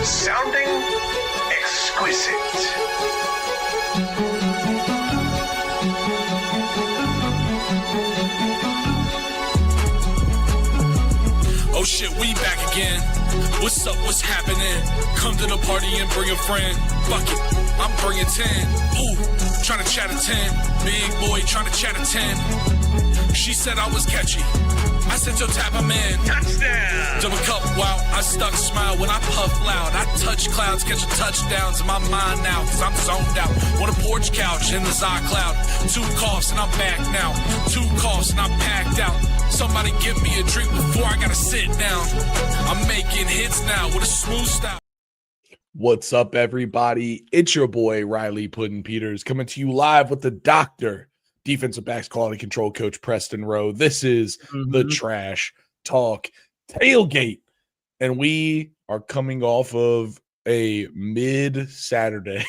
Sounding exquisite. Oh shit, we back again. What's up, what's happening? Come to the party and bring a friend. Fuck it, I'm bringing 10. Ooh, trying to chat a 10. Big boy trying to chat a 10. She said I was catchy. I said, yo, tap him in. Touchdown! Double cup, wow, I stuck smile when I puff loud. I touch clouds, catching touchdowns in my mind now, cause I'm zoned out. On a porch couch in the cloud. 2 coughs and I'm back now. 2 coughs and I'm packed out. Somebody give me a drink before I gotta sit down. I'm making hits now with a smooth style. What's up, everybody? It's your boy, Riley Puddin Peters, coming to you live with the doctor, defensive backs quality control coach, Preston Rowe. This is the Trash Talk Tailgate, and we are coming off of a mid-Saturday.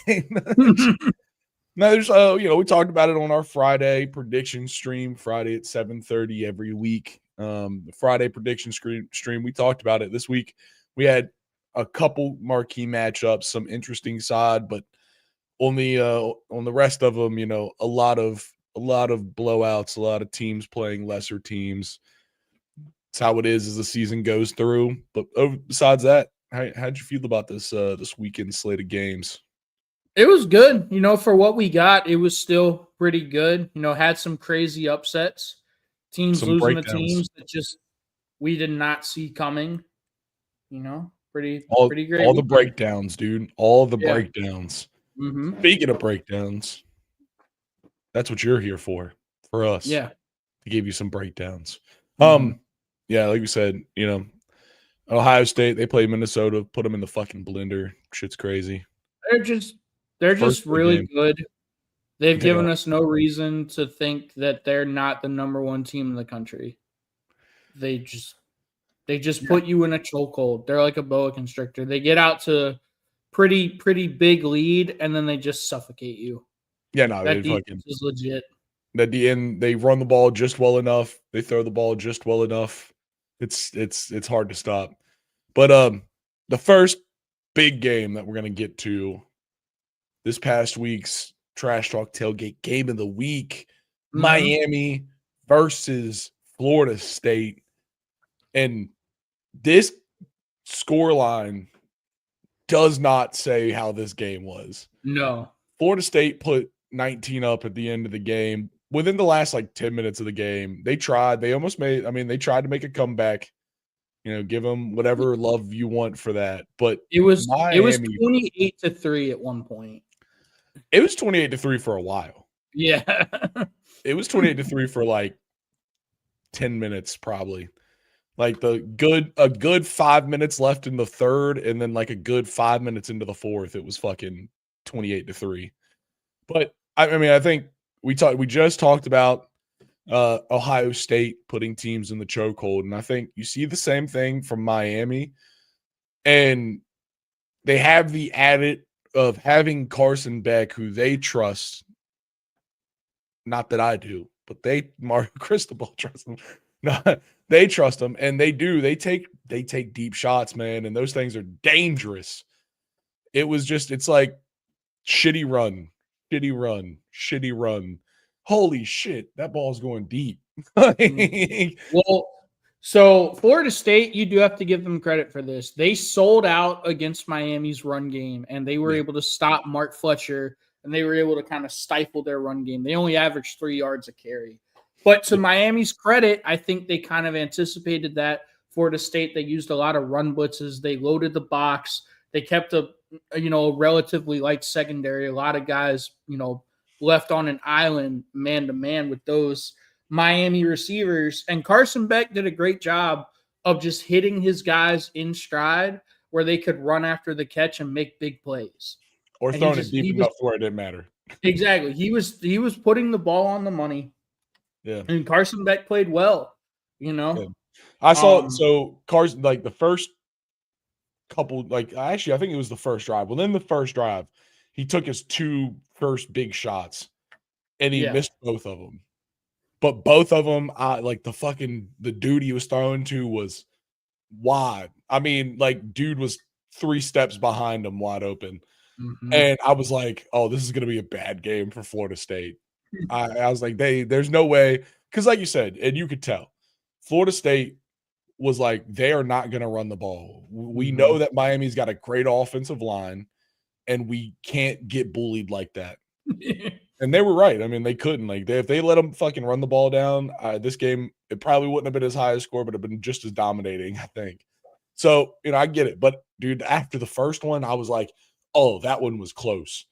Now, there's, we talked about it on our Friday prediction stream, Friday at 7:30 every week. The Friday prediction stream, we talked about it this week. We had a couple marquee matchups, some interesting side, but on the rest of them, a lot of blowouts, a lot of teams playing lesser teams. It's how it is as the season goes through. But besides that, how'd you feel about this weekend slate of games? It was good. For what we got, it was still pretty good. Had some crazy upsets. Teams Some losing breakdowns. to teams that just we did not see coming. Pretty great. All the breakdowns, dude. All the Yeah. breakdowns. Mm-hmm. Speaking of breakdowns, that's what you're here for us. Yeah. To give you some breakdowns. Mhm. Yeah, like we said, Ohio State, they play Minnesota, put them in the fucking blender. Shit's crazy. They're just First big really game. good. They've They given are. us no reason to think that they're not the number one team in the country. They just put you in a chokehold. They're like a boa constrictor. They get out to pretty big lead, and then they just suffocate you. Yeah, no, That they fucking defense is legit. at the end, they run the ball just well enough. They throw the ball just well enough. It's hard to stop. But the first big game that we're gonna get to this past week's Trash Talk Tailgate game of the week, Mhm. Miami versus Florida State. And this scoreline does not say how this game was. No. Florida State put 19 up at the end of the game. Within the last 10 minutes of the game, they tried. They almost made, they tried to make a comeback. Give them whatever love you want for that. But It was Miami, 28-3 at one point. it was 28-3 for a while. Yeah. It was 28-3 for 10 minutes probably. A good 5 minutes left in the third, and then a good 5 minutes into the fourth, it was fucking 28-3. But I think we just talked about Ohio State putting teams in the chokehold, and I think you see the same thing from Miami, and they have the added of having Carson Beck, who they trust. Not that I do, but Mario Cristobal trusts him. No, they trust him, and they do. They take deep shots, man, and those things are dangerous. It's like shitty run. Holy shit, that ball's going deep. Well, so Florida State, you do have to give them credit for this. They sold out against Miami's run game, and they were able to stop Mark Fletcher, and they were able to kind of stifle their run game. They only averaged 3 yards a carry. But to Miami's credit, I think they kind of anticipated that. Florida State, they used a lot of run blitzes. They loaded the box. They kept a relatively light secondary. A lot of guys, left on an island man-to-man with those Miami receivers. And Carson Beck did a great job of just hitting his guys in stride where they could run after the catch and make big plays. Or And throwing it deep enough where it didn't matter. Exactly. He was putting the ball on the money. Yeah. And Carson Beck played well, Yeah. I saw so Carson the first couple I think it was the first drive. Within the first drive, he took his 2 first big shots and he missed both of them. But both of them, the dude he was throwing to was wide. Dude was 3 steps behind them wide open. Mhm. And I was like, oh, this is going to be a bad game for Florida State. I was like, there's no way. Because like you said, and you could tell, Florida State was like, they are not going to run the ball. We know that Miami's got a great offensive line, and we can't get bullied like that. And they were right. I mean, they couldn't. Like, if they let them fucking run the ball down, this game, it probably wouldn't have been as high a score, but it would have been just as dominating, I think. So, I get it. But, dude, after the first one, I was like, oh, that one was close.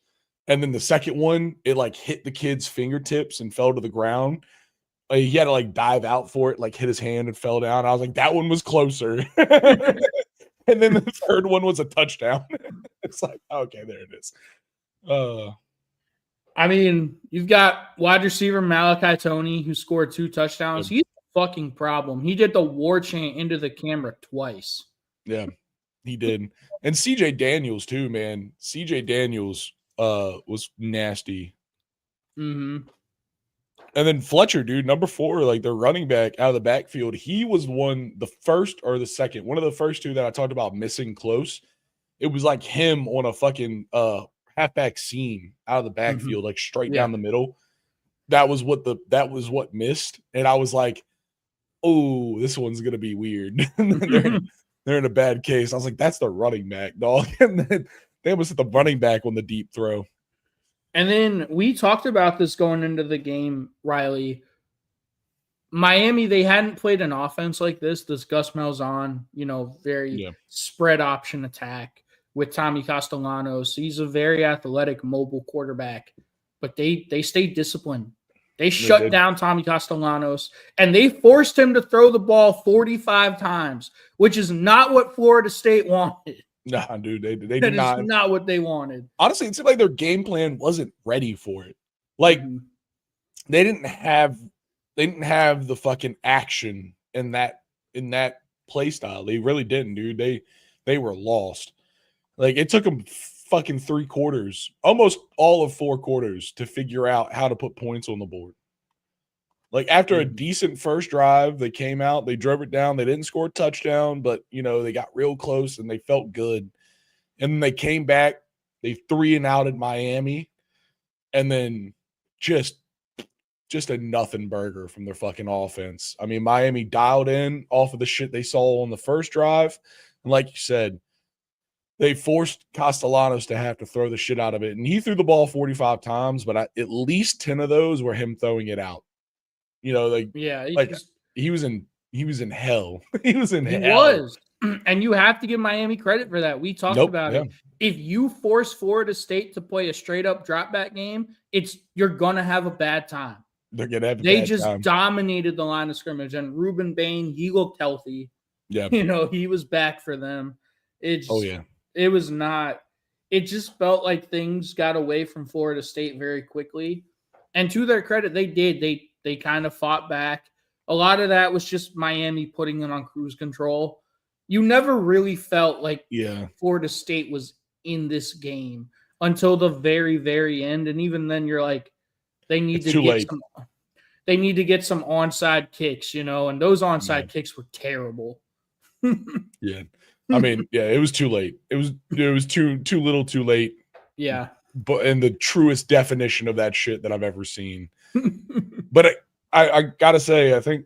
And then the second one, it, like, hit the kid's fingertips and fell to the ground. He had to, like, dive out for it, like, hit his hand and fell down. I was like, that one was closer. And then the third one was a touchdown. It's like, okay, there it is. I mean, you've got wide receiver Malachi Toney, who scored 2 touchdowns. He's a fucking problem. He did the war chant into the camera twice. Yeah, he did. And CJ Daniels, too, man. CJ Daniels was nasty. Mm-hmm. And then Fletcher, dude, number 4, like their running back out of the backfield, he was the first or the second, one of the first 2 that I talked about missing close. It was like him on a fucking halfback seam out of the backfield, like straight down the middle. That was what missed. And I was like, oh, this one's gonna be weird. they're in a bad case. I was like, that's the running back, dog. And then they almost hit the running back on the deep throw. And then we talked about this going into the game, Riley. Miami, they hadn't played an offense like this Gus Malzahn, very spread option attack with Tommy Castellanos. He's a very athletic, mobile quarterback, but they stayed disciplined. They shut down Tommy Castellanos, and they forced him to throw the ball 45 times, which is not what Florida State wanted. Nah, dude, they did not. That is not what they wanted. Honestly, it seemed like their game plan wasn't ready for it. Like, they didn't have the fucking action in that play style. They really didn't, dude. They were lost. Like, it took them fucking 3 quarters, almost all of 4 quarters, to figure out how to put points on the board. Like, after a decent first drive, they came out, they drove it down. They didn't score a touchdown, but, they got real close and they felt good. And then they came back, they 3-and-outed Miami, and then just a nothing burger from their fucking offense. I mean, Miami dialed in off of the shit they saw on the first drive. And like you said, they forced Castellanos to have to throw the shit out of it. And he threw the ball 45 times, but at least 10 of those were him throwing it out. He was in hell. He was in hell. He was. And you have to give Miami credit for that. We talked about it. If you force Florida State to play a straight up drop back game, you're going to have a bad time. They're going to have a They bad just time. Dominated the line of scrimmage. And Ruben Bain, he looked healthy. Yeah. He was back for them. It was not. It just felt like things got away from Florida State very quickly. And to their credit, they did. They kind of fought back. A lot of that was just Miami putting them on cruise control. You never really felt like Florida State was in this game until the very, very end. And even then, you're like, they need to get some onside kicks, and those onside kicks were terrible. Yeah. I mean, it was too late. It was too little too late. Yeah. But in the truest definition of that shit that I've ever seen. But I gotta say, I think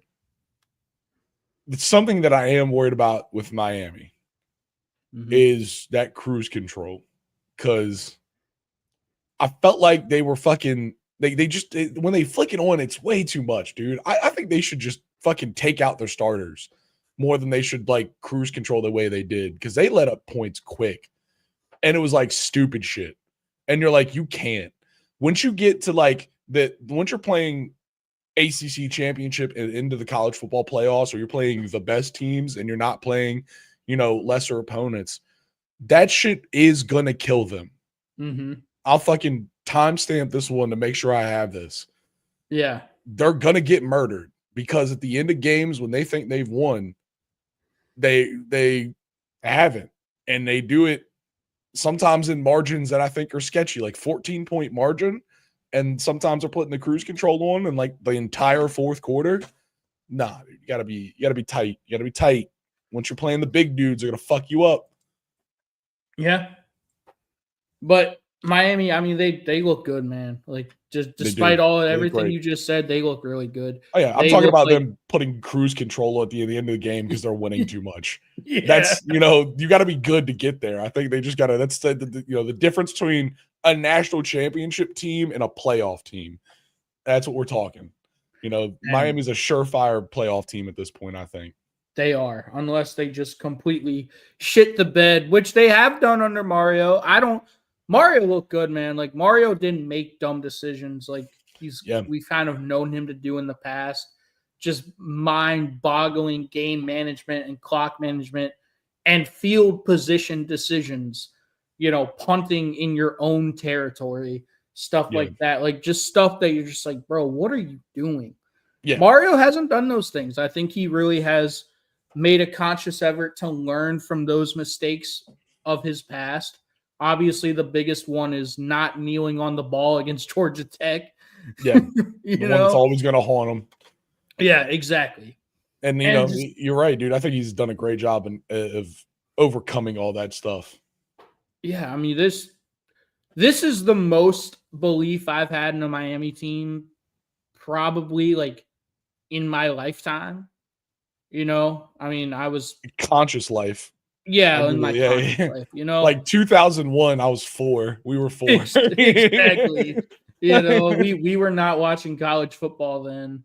it's something that I am worried about with Miami is that cruise control. Because I felt like they were fucking they just when they flick it on, it's way too much, dude. I think they should just fucking take out their starters more than they should like cruise control the way they did, because they let up points quick. And it was like stupid shit. And you're like, you can't. Once you get to like once you're playing ACC championship and into the college football playoffs, or you're playing the best teams and you're not playing, lesser opponents, that shit is gonna kill them. I'll fucking timestamp this one to make sure I have this. Yeah. They're gonna get murdered, because at the end of games, when they think they've won, they haven't. And they do it sometimes in margins that I think are sketchy, like 14-point margin. And sometimes they're putting the cruise control on in like the entire fourth quarter. Nah, dude, you gotta be tight. You gotta be tight. Once you're playing the big dudes, they're gonna fuck you up. Yeah. But Miami, I mean, they look good, man. Like, just despite everything you just said, they look really good. Oh yeah, I'm They talking look about like, them putting cruise control at the end of the game because they're winning too much. yeah. That's, you got to be good to get there. I think they just got to. That's the difference between a national championship team and a playoff team. That's what we're talking. Miami's a surefire playoff team at this point, I think. They are, unless they just completely shit the bed, which they have done under Mario. Mario looked good, man. Like, Mario didn't make dumb decisions like we've kind of known him to do in the past. Just mind-boggling game management and clock management and field position decisions, punting in your own territory, stuff like that. Like, just stuff that you're just like, bro, what are you doing? Yeah. Mario hasn't done those things. I think he really has made a conscious effort to learn from those mistakes of his past. Obviously, the biggest one is not kneeling on the ball against Georgia Tech. Yeah. The one that's always going to haunt him. Yeah, exactly. And, you're right, dude. I think he's done a great job of overcoming all that stuff. Yeah, I mean, this is the most belief I've had in a Miami team probably, like, in my lifetime. I mean, I was conscious life. Yeah, in my conscious life, like 2001, I was 4. We were 4. Exactly. We were not watching college football then.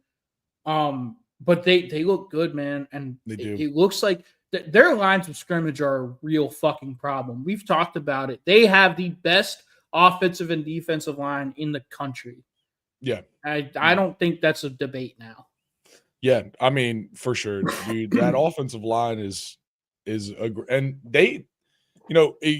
But they look good, man, and it looks like their lines of scrimmage are a real fucking problem. We've talked about it. They have the best offensive and defensive line in the country. Yeah, I don't think that's a debate now. Yeah, I mean, for sure, dude. That offensive line is and they,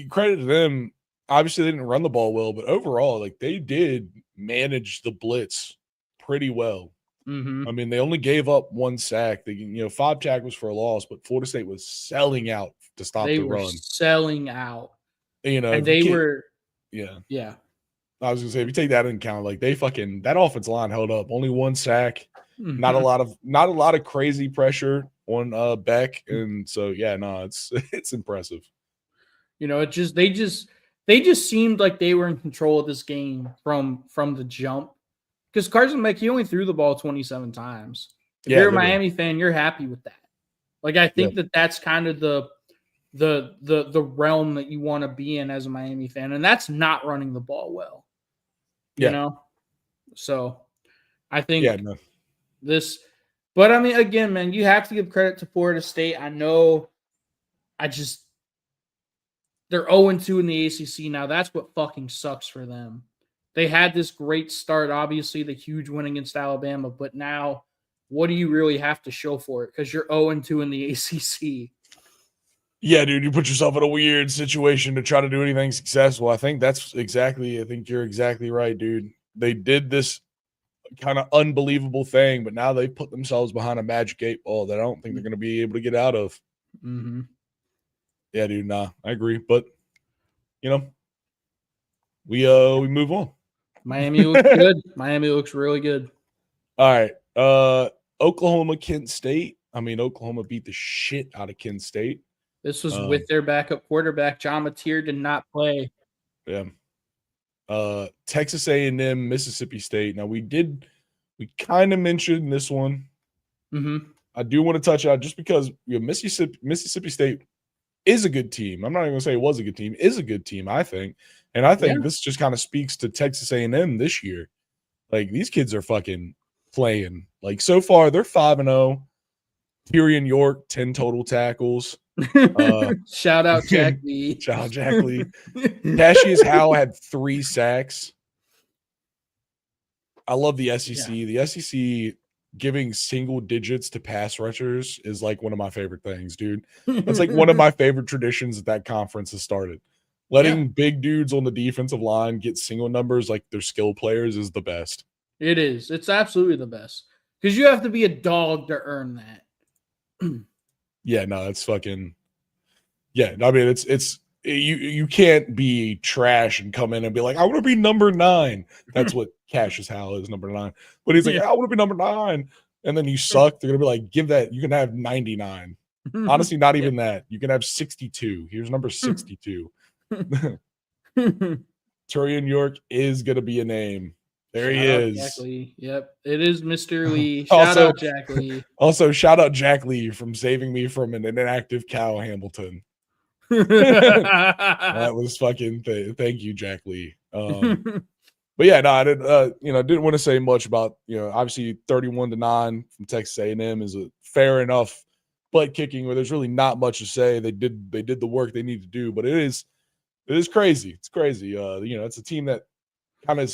credit to them. Obviously, they didn't run the ball well, but overall, like, they did manage the blitz pretty well. Mm-hmm. I mean, they only gave up 1 sack. They, 5 tackles for a loss, but Florida State was selling out to stop the run. Selling out. And they were. Yeah. Yeah. I was gonna say, if you take that into account, like, that offensive line held up. Only 1 sack. Mm-hmm. Not a lot of crazy pressure on Beck, and so it's impressive. They just seemed like they were in control of this game from the jump. Because Carson Beck, he only threw the ball 27 times. If you're a Miami fan, you're happy with that. Like, I think that's kind of the realm that you want to be in as a Miami fan, and that's not running the ball well. So I think this, but I mean, again, man, you have to give credit to Florida State. I know, they're 0-2 in the ACC now. That's what fucking sucks for them. They had this great start, obviously the huge win against Alabama, but now what do you really have to show for it? Because you're 0-2 in the ACC. Yeah, dude, you put yourself in a weird situation to try to do anything successful. I think you're exactly right, dude. They did this kind of unbelievable thing, but now they put themselves behind a magic 8 ball that I don't think they're going to be able to get out of. Mm-hmm. Yeah, dude, I agree. But, we move on. Miami looks good. Miami looks really good. All right. Oklahoma, Kent State. I mean, Oklahoma beat the shit out of Kent State. This was with their backup quarterback. John Mateer did not play. Yeah. Texas A&M, Mississippi State. Now, we kind of mentioned this one. Mm-hmm. I do want to touch on just because Mississippi State is a good team. I'm not even going to say it was a good team. Is a good team, I think. And I think this just kind of speaks to Texas A&M this year. Like, these kids are fucking playing. Like, so far, they're 5-0. Tyrion York, 10 total tackles. Shout out Jack Lee. Shout out Jack Lee. Cassius Howe had 3 sacks. I love the SEC. Yeah. The SEC giving single digits to pass rushers is like one of my favorite things, dude. That's like one of my favorite traditions that conference has started. Letting big dudes on the defensive line get single numbers like they're skill players is the best. It is. It's absolutely the best. Because you have to be a dog to earn that. Yeah, no, it's fucking. Yeah, I mean, it's you can't be trash and come in and be like, I want to be number 9. That's what Cassius Howe is, number 9. But he's like, I want to be number 9, and then you suck. They're gonna be like, give that. You can have 99. Honestly, not even that. You can have 62. Here's number 62. Turian York is going to be a name. There he Shout out is. Jack Lee. Yep, it is Mr. Lee. Shout Also- out Jack Lee. Also, shout out Jack Lee from saving me from an inactive Kyle Hamilton. That was fucking thank you, Jack Lee. But yeah, no, I didn't. Didn't want to say much about obviously 31-9 from Texas A&M is a fair enough butt kicking where there's really not much to say. They did the work they need to do, but it is crazy. It's crazy. It's a team that kind of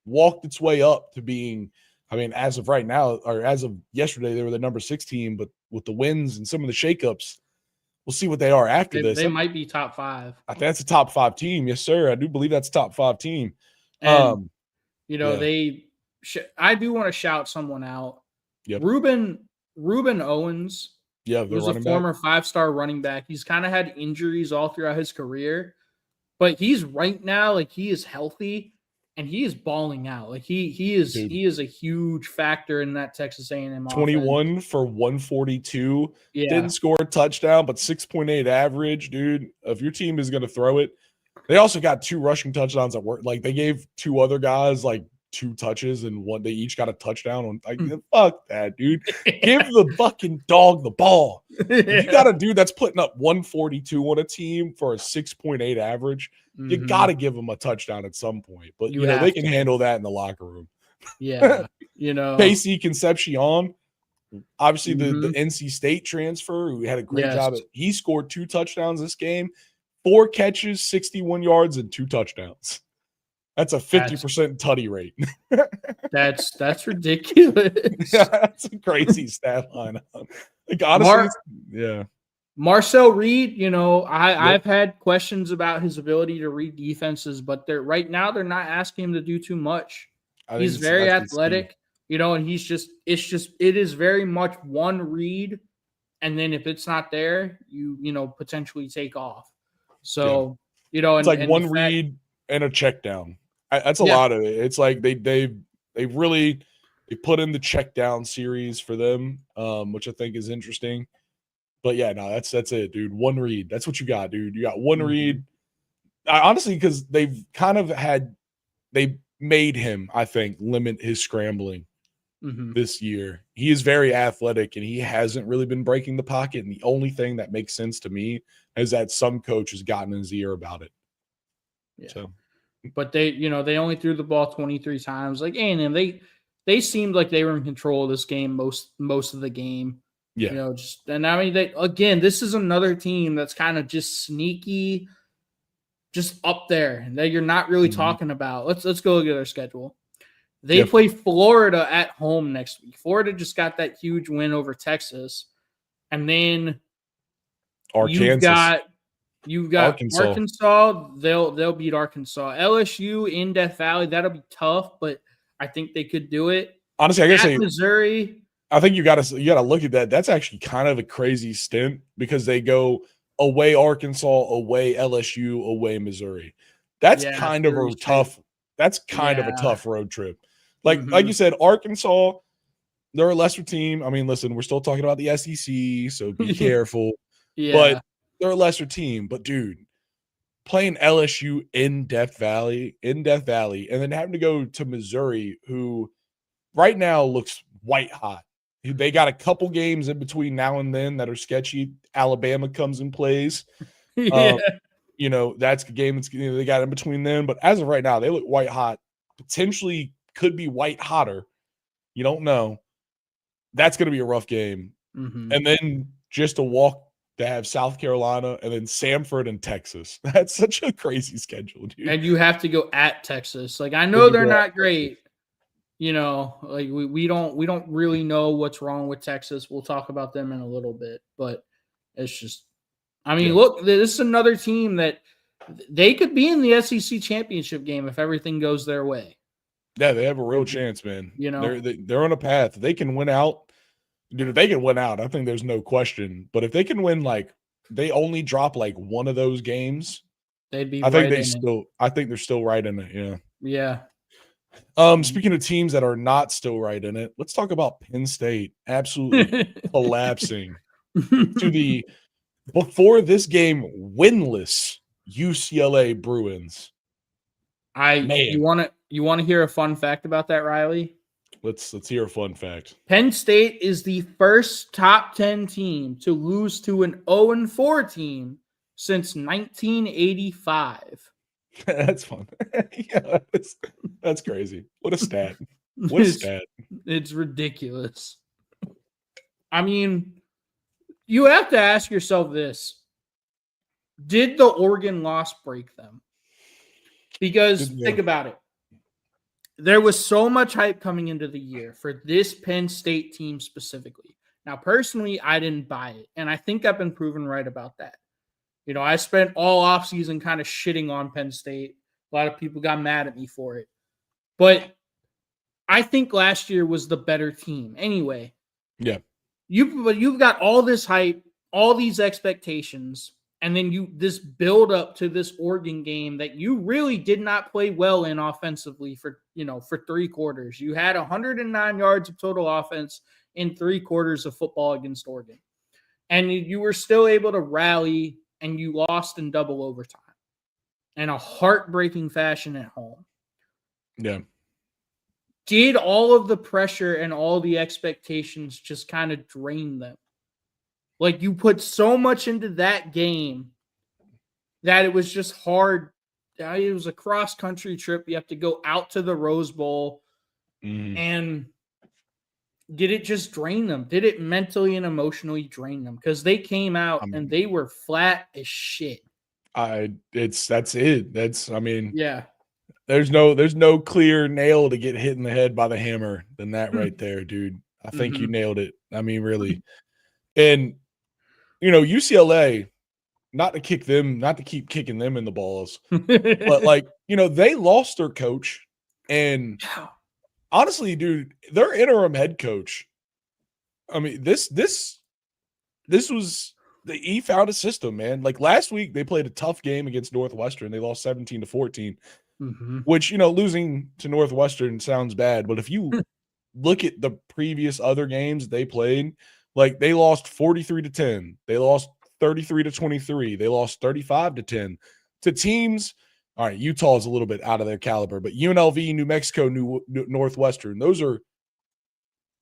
walked its way up to being. I mean, as of right now, or as of yesterday, they were the number 6 team, but with the wins and some of the shakeups, we'll see what they are after this. They might be top 5. I think that's a top 5 team. Yes, sir. I do believe that's a top 5 team. And, yeah. I do want to shout someone out. Yep. Ruben Owens was a former 5-star running back. He's kind of had injuries all throughout his career, but he's right now, like, he is healthy and he is balling out. Like he is a huge factor in that Texas A&M 21 offense. for 142. Yeah. Didn't score a touchdown, but 6.8 average, dude. If your team is going to throw it, they also got 2 rushing touchdowns at work. Like, they gave 2 other guys like 2 touches and they each got a touchdown on. Like, fuck that, dude. Give the fucking dog the ball. If you got a dude that's putting up 142 on a team for a 6.8 average, you got to give him a touchdown at some point. But they can handle that in the locker room. Yeah, Casey Concepcion, obviously the NC State transfer who had a great job. He scored 2 touchdowns this game, 4 catches, 61 yards, and 2 touchdowns. That's a 50% tutty rate. That's ridiculous. That's a crazy stat line. Like, honestly, yeah. Marcel Reed, I've had questions about his ability to read defenses, but right now they're not asking him to do too much. He's very athletic, and it is very much one read, and then if it's not there, you potentially take off. So, it's like one read and a check down. That's a lot of it. It's like they really put in the check down series for them, which I think is interesting. But yeah, no, that's it, dude. One read. That's what you got, dude. You got one read. Honestly, because they've kind of they made him, I think, limit his scrambling this year. He is very athletic and he hasn't really been breaking the pocket. And the only thing that makes sense to me is that some coach has gotten in his ear about it. Yeah. So, but they only threw the ball 23 times. Like, and they seemed like they were in control of this game most of the game. Yeah. This is another team that's kind of just sneaky, just up there that you're not really talking about. Let's go look at their schedule. They play Florida at home next week. Florida just got that huge win over Texas. And then Arkansas. You've got Arkansas. They'll beat Arkansas. LSU in Death Valley, that'll be tough, but I think they could do it. Honestly, I gotta say Missouri. I think you gotta look at that. That's actually kind of a crazy stint because they go away Arkansas, away LSU, away Missouri. That's kind of a tough. That's kind of a tough road trip. Like you said, Arkansas, they're a lesser team. I mean, listen, we're still talking about the SEC, so be careful. But they're a lesser team. But dude, playing LSU in Death Valley, and then having to go to Missouri, who right now looks white hot. They got a couple games in between now and then that are sketchy. Alabama comes and plays. That's the game they got in between them. But as of right now, they look white hot. Potentially could be white hotter. You don't know. That's going to be a rough game. And then just to walk to have South Carolina and then Samford and Texas. That's such a crazy schedule, dude. And you have to go at Texas. Like, I know they're not great. Like we don't really know what's wrong with Texas. We'll talk about them in a little bit, but it's just, look, this is another team that they could be in the SEC championship game if everything goes their way. Yeah, they have a real chance, man. They're on a path. They can win out. Dude, if they can win out, I think there's no question. But if they can win, like, they only drop like one of those games, they'd be. I think they're still right in it. Yeah. Yeah. Speaking of teams that are not still right in it, let's talk about Penn State absolutely collapsing to the before this game winless UCLA Bruins. Man. You want to hear a fun fact about that, Riley? Let's hear a fun fact. Penn State is the first top 10 team to lose to an 0-4 team since 1985. That's fun. Yeah, that's crazy. What a stat. What a stat. It's ridiculous. I mean, you have to ask yourself this. Did the Oregon loss break them? Because think about it. There was so much hype coming into the year for this Penn State team specifically. Now, personally, I didn't buy it, and I think I've been proven right about that. You know, I spent all offseason kind of shitting on Penn State. A lot of people got mad at me for it. But I think last year was the better team. Anyway. Yeah. You've got all this hype, all these expectations, and then this build up to this Oregon game that you really did not play well in offensively for 3 quarters. You had 109 yards of total offense in 3 quarters of football against Oregon. And you were still able to rally, and you lost in double overtime in a heartbreaking fashion at home. Yeah. Did all of the pressure and all the expectations just kind of drain them? Like, you put so much into that game that it was just hard. It was a cross-country trip. You have to go out to the Rose Bowl. And did it just drain them? Did it mentally and emotionally drain them? Because they came out and they were flat as shit. That's it. Yeah. There's no clear nail to get hit in the head by the hammer than that right there, dude. I think you nailed it. I mean, really. And UCLA, not to keep kicking them in the balls, but they lost their coach. And honestly, dude, their interim head coach, I mean, this was he found a system, man. Like last week, they played a tough game against Northwestern. They lost 17-14, which, losing to Northwestern sounds bad. But if you look at the previous other games they played, like they lost 43-10. They lost 33-23. They lost 35-10 to teams. All right, Utah's a little bit out of their caliber, but UNLV, New Mexico, Northwestern, those are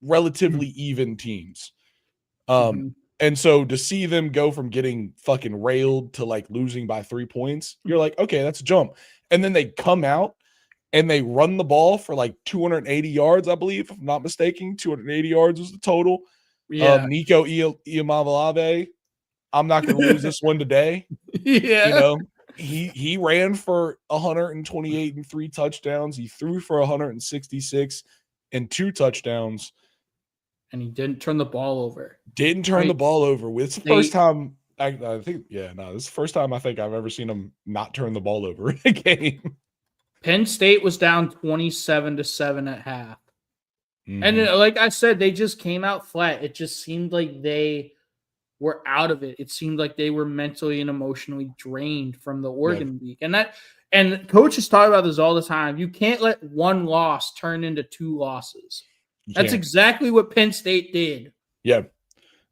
relatively even teams. And so to see them go from getting fucking railed to like losing by 3 points, you're like, okay, that's a jump. And then they come out and they run the ball for like 280 yards, I believe, if I'm not mistaken. 280 yards was the total. Yeah. Nico Iamaleava, I'm not going to lose this one today. Yeah. He ran for 128 and 3 touchdowns. He threw for 166 and 2 touchdowns. And he didn't turn the ball over. Didn't turn the ball over. It's the first time I think, this is the first time I think I've ever seen him not turn the ball over in a game. Penn State was down 27-7 at half. And like I said, they just came out flat. It just seemed like they were out of it. It seemed like they were mentally and emotionally drained from the Oregon week. And coaches talk about this all the time. You can't let one loss turn into 2 losses. That's exactly what Penn State did. Yeah.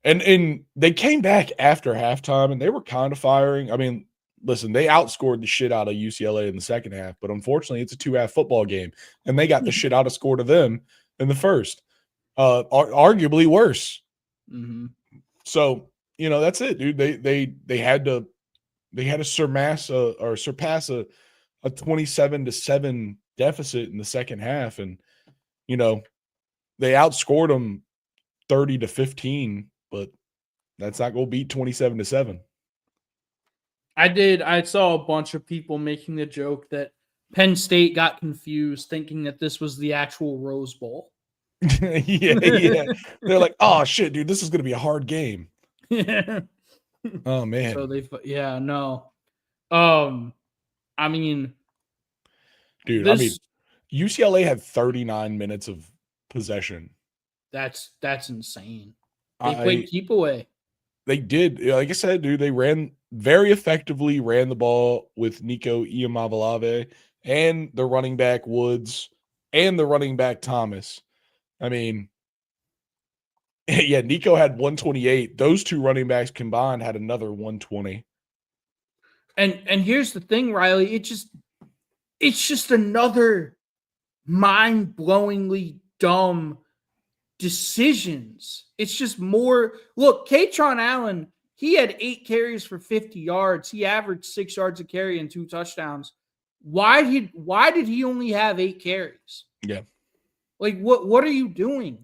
And they came back after halftime and they were kind of firing. I mean, listen, they outscored the shit out of UCLA in the second half, but unfortunately it's a 2-half football game and they got the shit out of score to them in the first. Arguably worse. So, that's it, dude. They had to surpass a 27-7 deficit in the second half. And, they outscored them 30-15, but that's not going to beat 27-7. I saw a bunch of people making the joke that Penn State got confused thinking that this was the actual Rose Bowl. Yeah. They're like, oh shit, dude, this is going to be a hard game. Yeah. Oh man. So I mean, dude, UCLA had 39 minutes of possession. That's insane. They played keep away. They did. Like I said, dude, they very effectively ran the ball with Nico Iamaleava and the running back Woods and the running back Thomas. I mean, yeah, Nico had 128. Those 2 running backs combined had another 120. And here's the thing, Riley. It's just another mind-blowingly dumb decisions. It's just more. Look, Katron Allen, he had 8 carries for 50 yards. He averaged 6 yards a carry and 2 touchdowns. Why did he only have 8 carries? Yeah. Like what are you doing?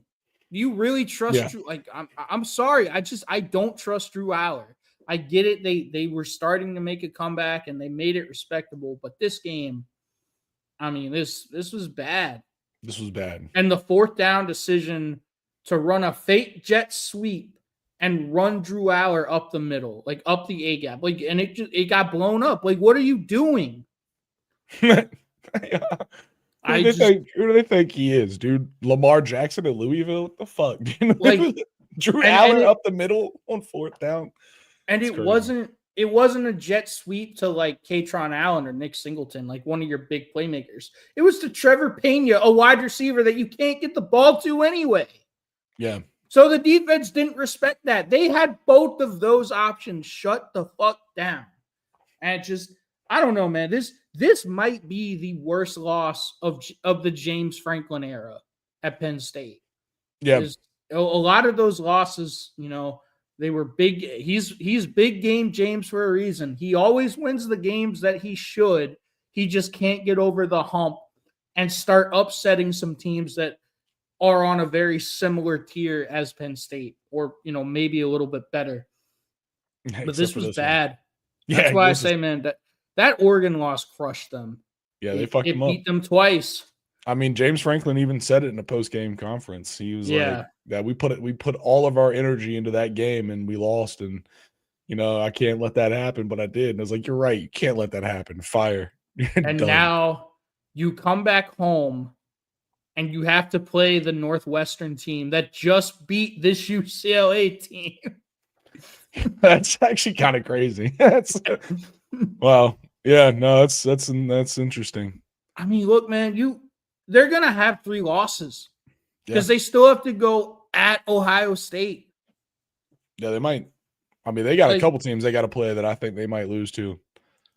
Do you really trust Yeah. Drew? Like I'm sorry. I don't trust Drew Aller. I get it. They were starting to make a comeback and they made it respectable, but this game, I mean, this was bad. This was bad. And the 4th down decision to run a fake jet sweep and run Drew Aller up the middle, like up the A gap, like, and it got blown up. Like, what are you doing? Who do they think he is, dude? Lamar Jackson in Louisville? What the fuck? Like Drew Aller up the middle on 4th down. And That's it crazy. wasn't a jet sweep to like Katron Allen or Nick Singleton, like one of your big playmakers. It was to Trevor Pena, a wide receiver that you can't get the ball to anyway. Yeah. So the defense didn't respect that. They had both of those options shut the fuck down. And I don't know, man. This might be the worst loss of the James Franklin era at Penn State. Yeah. A lot of those losses, they were big. He's big game James for a reason. He always wins the games that he should. He just can't get over the hump and start upsetting some teams that are on a very similar tier as Penn State, or maybe a little bit better. But this was bad. That's why I say, man, that Oregon loss crushed them. Yeah, they fucked them up. It beat them twice. I mean, James Franklin even said it in a post-game conference. He was like, "Yeah, we put all of our energy into that game and we lost, and I can't let that happen, but I did." And I was like, "You're right. You can't let that happen. Fire." And now you come back home and you have to play the Northwestern team that just beat this UCLA team. That's actually kind of crazy. Wow. Yeah, no, that's interesting. I mean, look, man, they're gonna have 3 losses because they still have to go at Ohio State. Yeah, they might. I mean, they got a couple teams they got to play that I think they might lose to.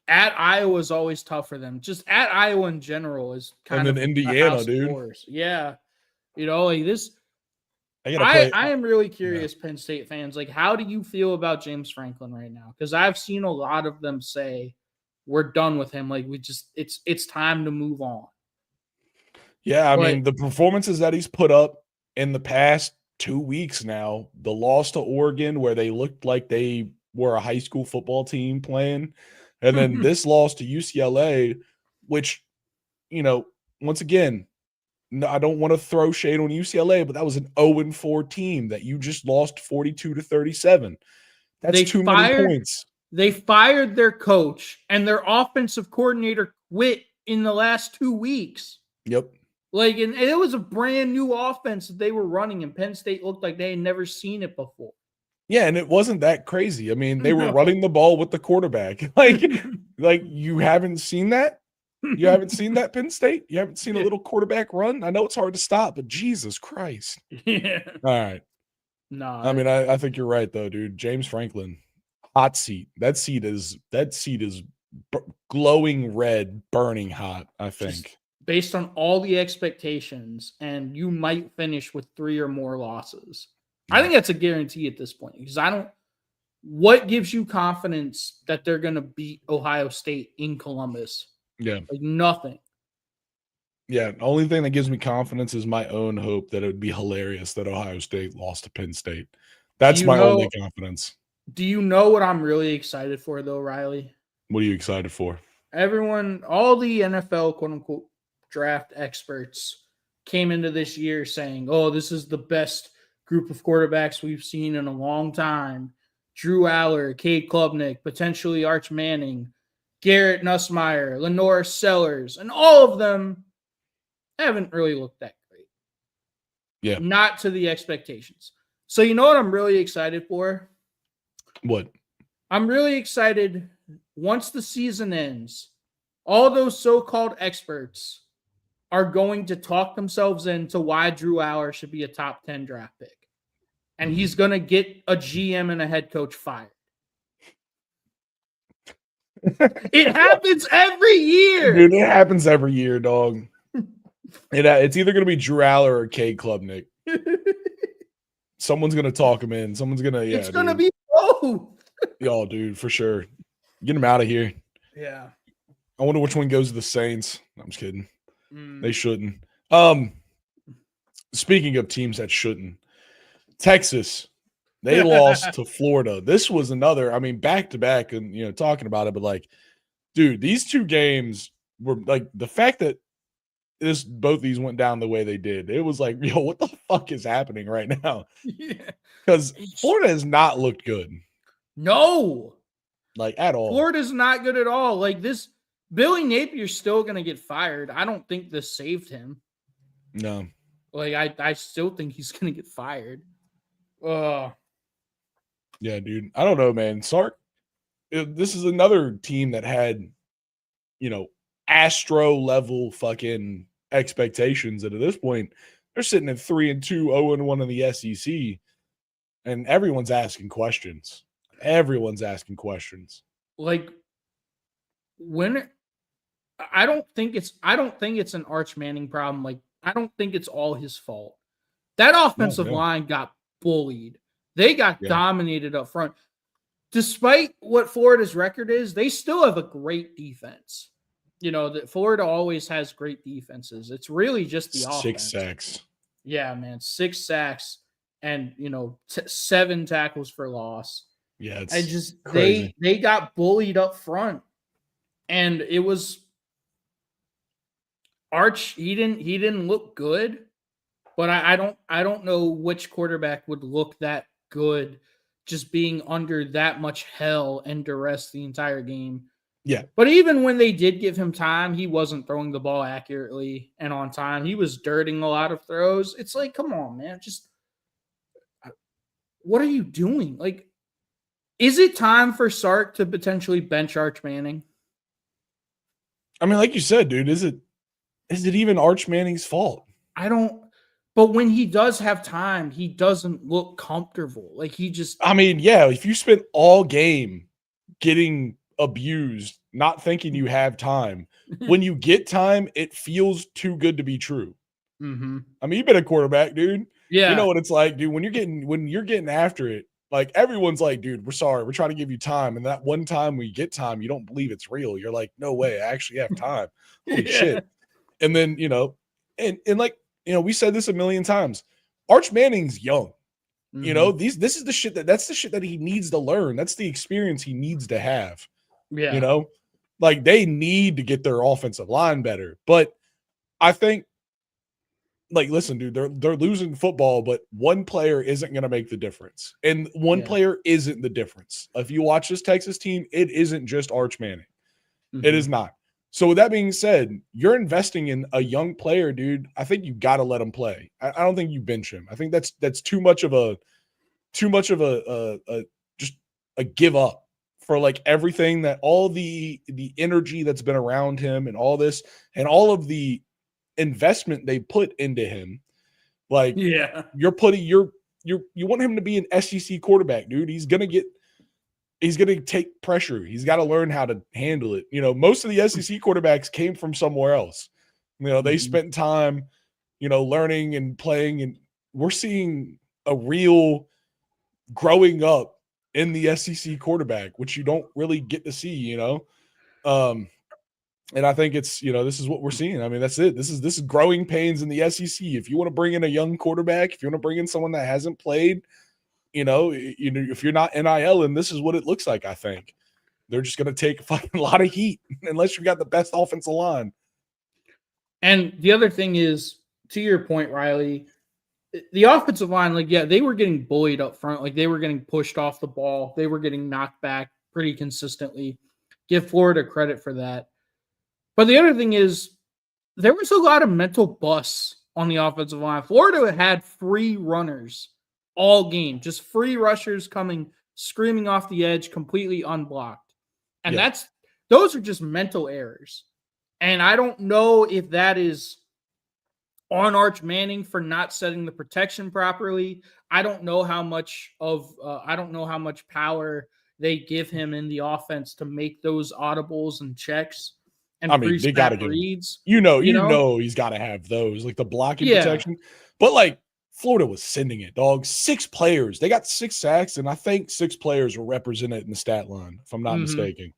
At Iowa is always tough for them. Just at Iowa in general is kind of Indiana, dude. Yeah, like this. I am really curious, Penn State fans. Like, how do you feel about James Franklin right now? Because I've seen a lot of them say we're done with him. Like, it's time to move on. Yeah, I mean, the performances that he's put up in the past 2 weeks now, the loss to Oregon where they looked like they were a high school football team playing, and then this loss to UCLA, which, once again, no, I don't want to throw shade on UCLA, but that was an 0-4 team that you just lost 42-37. That's too many points. They fired their coach, and their offensive coordinator quit in the last 2 weeks. Yep. Like, and it was a brand new offense that they were running, and Penn State looked like they had never seen it before. Yeah, and it wasn't that crazy. I mean, they were running the ball with the quarterback. Like you haven't seen that? You haven't seen that, Penn State? You haven't seen a little quarterback run? I know it's hard to stop, but Jesus Christ. Yeah. All right. No. I mean, I think you're right, though, dude. James Franklin, hot seat. That seat is glowing red, burning hot, I think. Just based on all the expectations, and you might finish with 3 or more losses. I think that's a guarantee at this point, because what gives you confidence that they're going to beat Ohio State in Columbus? Yeah. Like, nothing. Yeah. The only thing that gives me confidence is my own hope that it would be hilarious that Ohio State lost to Penn State. That's my only confidence. Do you know what I'm really excited for, though, Riley? What are you excited for? All the NFL, quote unquote, draft experts came into this year saying, oh, this is the best group of quarterbacks we've seen in a long time. Drew Aller, Cade Klubnik, potentially Arch Manning, Garrett Nussmeier, Lenore Sellers, and all of them haven't really looked that great. Yeah. Not to the expectations. So you know what I'm really excited for? What? I'm really excited once the season ends, all those so-called experts are going to talk themselves into why Drew Aller should be a top 10 draft pick. And he's going to get a GM and a head coach fired. It happens every year. Dude, it happens every year, dog. It's either going to be Drew Aller or Cade Klubnik. Someone's going to talk him in. Someone's going to, It's going to be both. Y'all, dude, for sure. Get him out of here. Yeah. I wonder which one goes to the Saints. I'm just kidding. They shouldn't. Speaking of teams that shouldn't, Texas, they lost to Florida. This was another, I mean, back to back, and talking about it, but like, dude, these two games were like the fact that both these went down the way they did. It was like, yo, what the fuck is happening right now? Yeah. Because Florida has not looked good. No. Like at all. Florida's not good at all. Like this, Billy Napier's still going to get fired. I don't think this saved him. No. Like I still think he's going to get fired. Yeah, dude. I don't know, man. Sark, this is another team that had, Astro level fucking expectations. And at this point, they're sitting at 3-2, 0-1 in the SEC. And everyone's asking questions. Like when I don't think it's an Arch Manning problem. Like I don't think it's all his fault. That offensive line got bullied. They got dominated up front. Despite what Florida's record is, they still have a great defense. That Florida always has great defenses. It's really just the offense. 6 sacks. Yeah, man. 6 sacks and, 7 tackles for loss. Yeah, it's crazy. They got bullied up front. And it was Arch, he didn't look good, but I don't know which quarterback would look that good just being under that much hell and duress the entire game. Yeah. But even when they did give him time, he wasn't throwing the ball accurately and on time. He was dirting a lot of throws. It's like, come on, man. Just what are you doing? Like, is it time for Sark to potentially bench Arch Manning? I mean, like you said, dude, is it even Arch Manning's fault? But when he does have time, he doesn't look comfortable. Like I mean, yeah, if you spent all game getting abused, not thinking you have time, when you get time, it feels too good to be true. Mm-hmm. I mean, you've been a quarterback, dude. Yeah. You know what it's like, dude, when you're getting after it, like everyone's like, dude, we're sorry. We're trying to give you time. And that one time we get time, you don't believe it's real. You're like, no way, I actually have time. Holy shit. And then, and like, we said this a million times. Arch Manning's young. Mm-hmm. This is the shit that's the shit that he needs to learn. That's the experience he needs to have. Yeah. Like they need to get their offensive line better. But I think, like, listen, dude, they're losing football, but one player isn't going to make the difference. And one player isn't the difference. If you watch this Texas team, it isn't just Arch Manning. Mm-hmm. It is not. So with that being said, you're investing in a young player, dude. I think you got to let him play. I don't think you bench him. I think that's too much of a just a give up for like everything that all the energy that's been around him and all this and all of the investment they put into him. Like, you're putting you want him to be an SEC quarterback, dude. He's gonna take pressure. He's got to learn how to handle it. Most of the SEC quarterbacks came from somewhere else. They spent time, learning and playing, and we're seeing a real growing up in the SEC quarterback, which you don't really get to see, and I think it's, this is what we're seeing. I mean, that's it. This is growing pains in the SEC. If you want to bring in a young quarterback, if you want to bring in someone that hasn't played, if you're not NIL, and this is what it looks like, I think they're just going to take a fucking lot of heat unless you got the best offensive line. And the other thing is, to your point, Riley, the offensive line, they were getting bullied up front. Like they were getting pushed off the ball. They were getting knocked back pretty consistently. Give Florida credit for that. But the other thing is, there was a lot of mental busts on the offensive line. Florida had free runners all game, just free rushers coming, screaming off the edge, completely unblocked. And those are just mental errors. And I don't know if that is on Arch Manning for not setting the protection properly. I don't know how much power they give him in the offense to make those audibles and checks and they got to get reads. You know, he's got to have those, like the blocking protection. But like Florida was sending it, dog. 6 players. They got 6 sacks, and I think 6 players were represented in the stat line, if I'm not mistaken.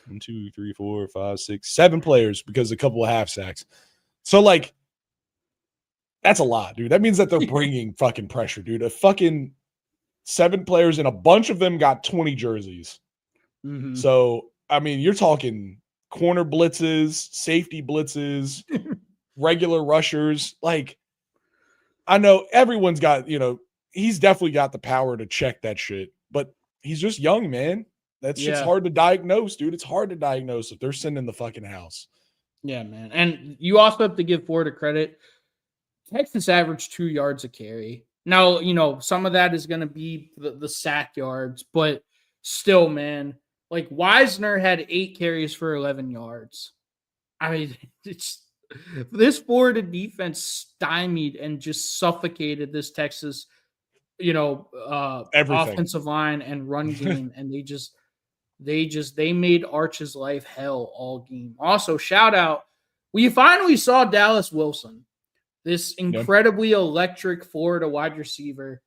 1, 2, 3, 4, 5, 6, 7 players because a couple of half sacks. So like, that's a lot, dude. That means that they're bringing fucking pressure, dude. A fucking 7 players, and a bunch of them got 20 jerseys. So, I mean, you're talking corner blitzes, safety blitzes, regular rushers. Like, I know everyone's got, he's definitely got the power to check that shit, but he's just young, man. That shit's hard to diagnose, dude. It's hard to diagnose if they're sending the fucking house. Yeah, man. And you also have to give Florida credit. Texas averaged 2 yards a carry. Now, some of that is going to be the sack yards, but still, man, like Wisner had 8 carries for 11 yards. I mean, this Florida defense stymied and just suffocated this Texas, offensive line and run game, and they made Arch's life hell all game. Also, shout out, we finally saw Dallas Wilson, this incredibly electric Florida wide receiver.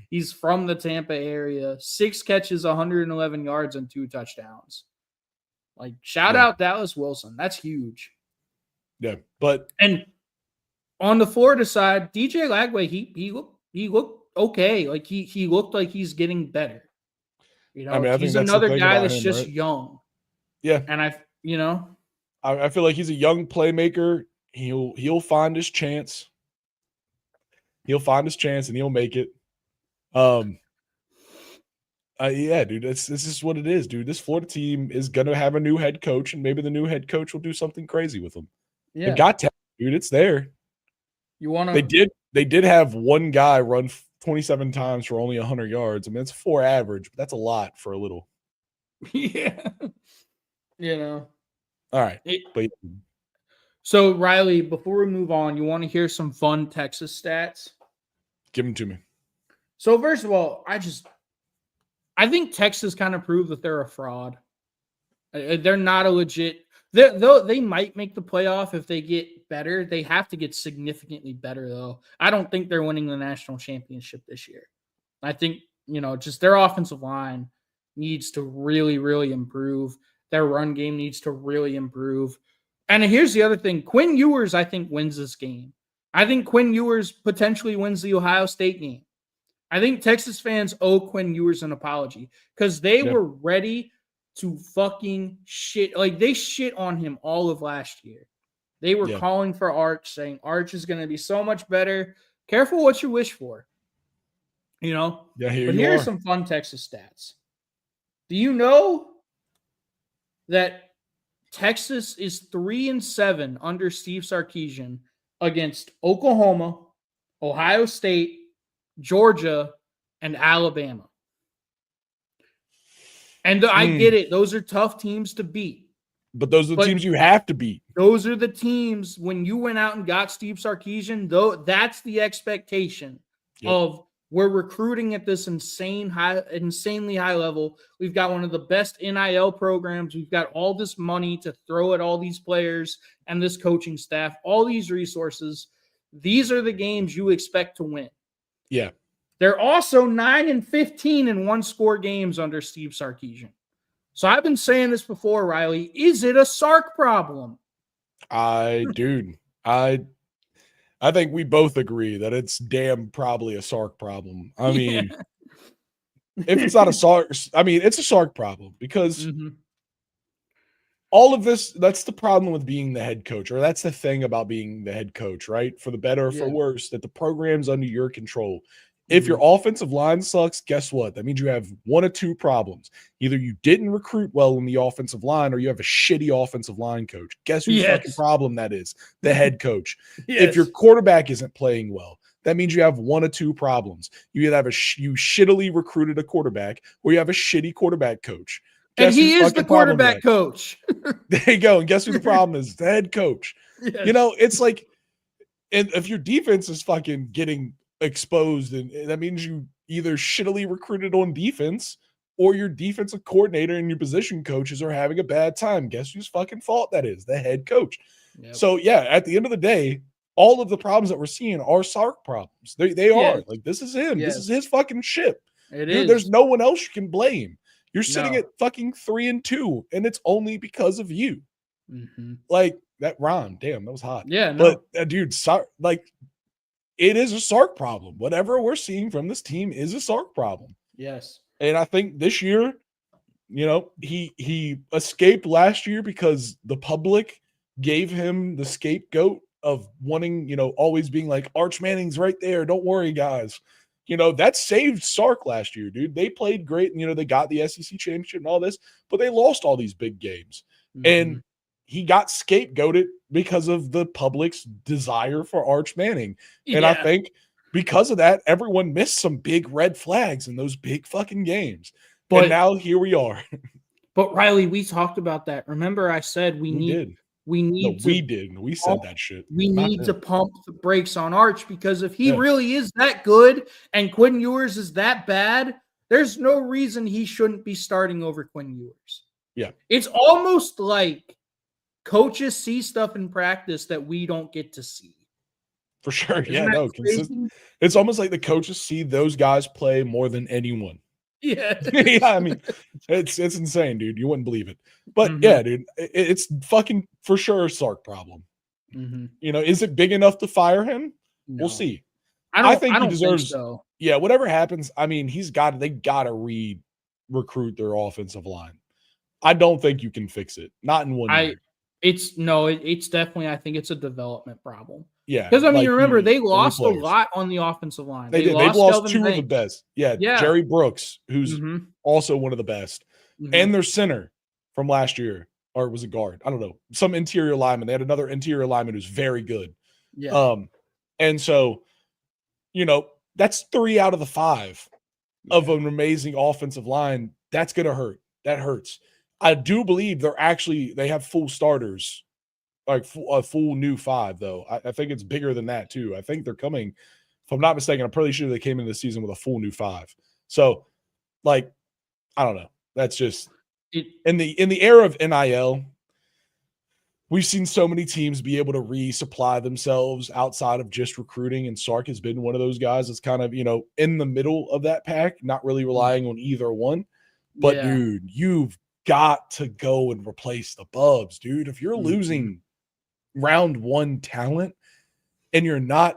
He's from the Tampa area. 6 catches, 111 yards, and 2 touchdowns. Like, shout out Dallas Wilson. That's huge. Yeah, and on the Florida side, DJ Lagway, he looked okay. Like he looked like he's getting better. I he's another guy that's just young. Yeah, and I feel like he's a young playmaker. He'll find his chance. He'll find his chance and he'll make it. Yeah, dude, this is what it is, dude. This Florida team is gonna have a new head coach, and maybe the new head coach will do something crazy with them. Yeah, they got talent, dude. It's there. They did have one guy run 27 times for only 100 yards. I mean, it's 4 average, but that's a lot for a little. Yeah, All right, So Riley, before we move on, you want to hear some fun Texas stats? Give them to me. So first of all, I think Texas kind of proved that they're a fraud. They're not a legit. Though they might make the playoff if they get better. They have to get significantly better, though. I don't think they're winning the national championship this year. I think, just their offensive line needs to really, really improve. Their run game needs to really improve. And here's the other thing. Quinn Ewers, I think, wins this game. I think Quinn Ewers potentially wins the Ohio State game. I think Texas fans owe Quinn Ewers an apology because they were ready to fucking shit. Like, they shit on him all of last year. They were calling for Arch, saying Arch is going to be so much better. Careful what you wish for. Yeah, but here's some fun Texas stats. Do you know that Texas is 3-7 under Steve Sarkisian against Oklahoma, Ohio State, Georgia, and Alabama? And I get it. Those are tough teams to beat. But those are the teams you have to beat. Those are the teams when you went out and got Steve Sarkisian, though, that's the expectation of we're recruiting at this insanely high level. We've got one of the best NIL programs. We've got all this money to throw at all these players and this coaching staff, all these resources. These are the games you expect to win. Yeah. They're also 9-15 in one-score games under Steve Sarkisian. So I've been saying this before, Riley. Is it a Sark problem? Dude, I think we both agree that it's damn probably a Sark problem. I mean, if it's not a Sark, it's a Sark problem because all of this, that's the problem with being the head coach, or that's the thing about being the head coach, right? For the better or for worse, that the program's under your control. If your offensive line sucks, guess what? That means you have one of 2 problems. Either you didn't recruit well in the offensive line or you have a shitty offensive line coach. Guess whose fucking problem that is? The head coach. If your quarterback isn't playing well, that means you have one of 2 problems. You either have you shittily recruited a quarterback or you have a shitty quarterback coach. And he is the quarterback coach. There you go. And guess who the problem is? The head coach. It's like, and if your defense is fucking getting exposed, and that means you either shittily recruited on defense or your defensive coordinator and your position coaches are having a bad time. Guess whose fucking fault that is? The head coach. Yep. So, yeah, at the end of the day, all of the problems that we're seeing are Sark problems. They are. Like, this is him. Yes. This is his fucking ship. It Dude, is. there's no one else you can blame. You're sitting No. at fucking 3-2, and it's only because of you. Mm-hmm. Like, that rhyme. Damn, that was hot. Yeah, no. But, dude, Sark, like, it is a Sark problem. Whatever we're seeing from this team is a Sark problem. Yes. And I think this year, you know, he escaped last year because the public gave him the scapegoat of wanting, you know, always being like, Arch Manning's right there. Don't worry, guys. You know, that saved Sark last year, dude. They played great and, you know, they got the SEC championship and all this, but they lost all these big games. Mm-hmm. And he got scapegoated because of the public's desire for Arch Manning. And I think because of that, everyone missed some big red flags in those big fucking games. But and now here we are. But Riley, we talked about that. Remember, I said we did. We said that shit. We need to pump the brakes on Arch, because if he really is that good and Quinn Ewers is that bad, there's no reason he shouldn't be starting over Quinn Ewers. Yeah. It's almost like coaches see stuff in practice that we don't get to see. For sure. Consistent. It's almost like the coaches see those guys play more than anyone. Yeah. Yeah, I mean, it's insane, dude. You wouldn't believe it. But yeah, dude, it's fucking for sure a Sark problem. Mm-hmm. You know, is it big enough to fire him? No. We'll see. I think he deserves. So. Yeah, whatever happens. I mean, they gotta recruit their offensive line. I don't think you can fix it. Not in one year. It's definitely. I think it's a development problem. Yeah, because I mean, remember they lost a lot on the offensive line. They did. They've lost two of the best. Yeah, Jerry Brooks, who's also one of the best, and their center from last year, or was it guard? I don't know. Some interior lineman. They had another interior lineman who's very good. Yeah. And so, you know, that's 3 out of the 5 of an amazing offensive line. That's gonna hurt. That hurts. I do believe they have full starters. Like a full new 5, though. I think it's bigger than that, too. I think they're coming, if I'm not mistaken, I'm pretty sure they came into the season with a full new 5. So, like, I don't know. That's just in the era of NIL, we've seen so many teams be able to resupply themselves outside of just recruiting, and Sark has been one of those guys that's kind of, you know, in the middle of that pack, not really relying on either one. But, dude, you've got to go and replace the Bubs, dude. If you're losing round 1 talent and you're not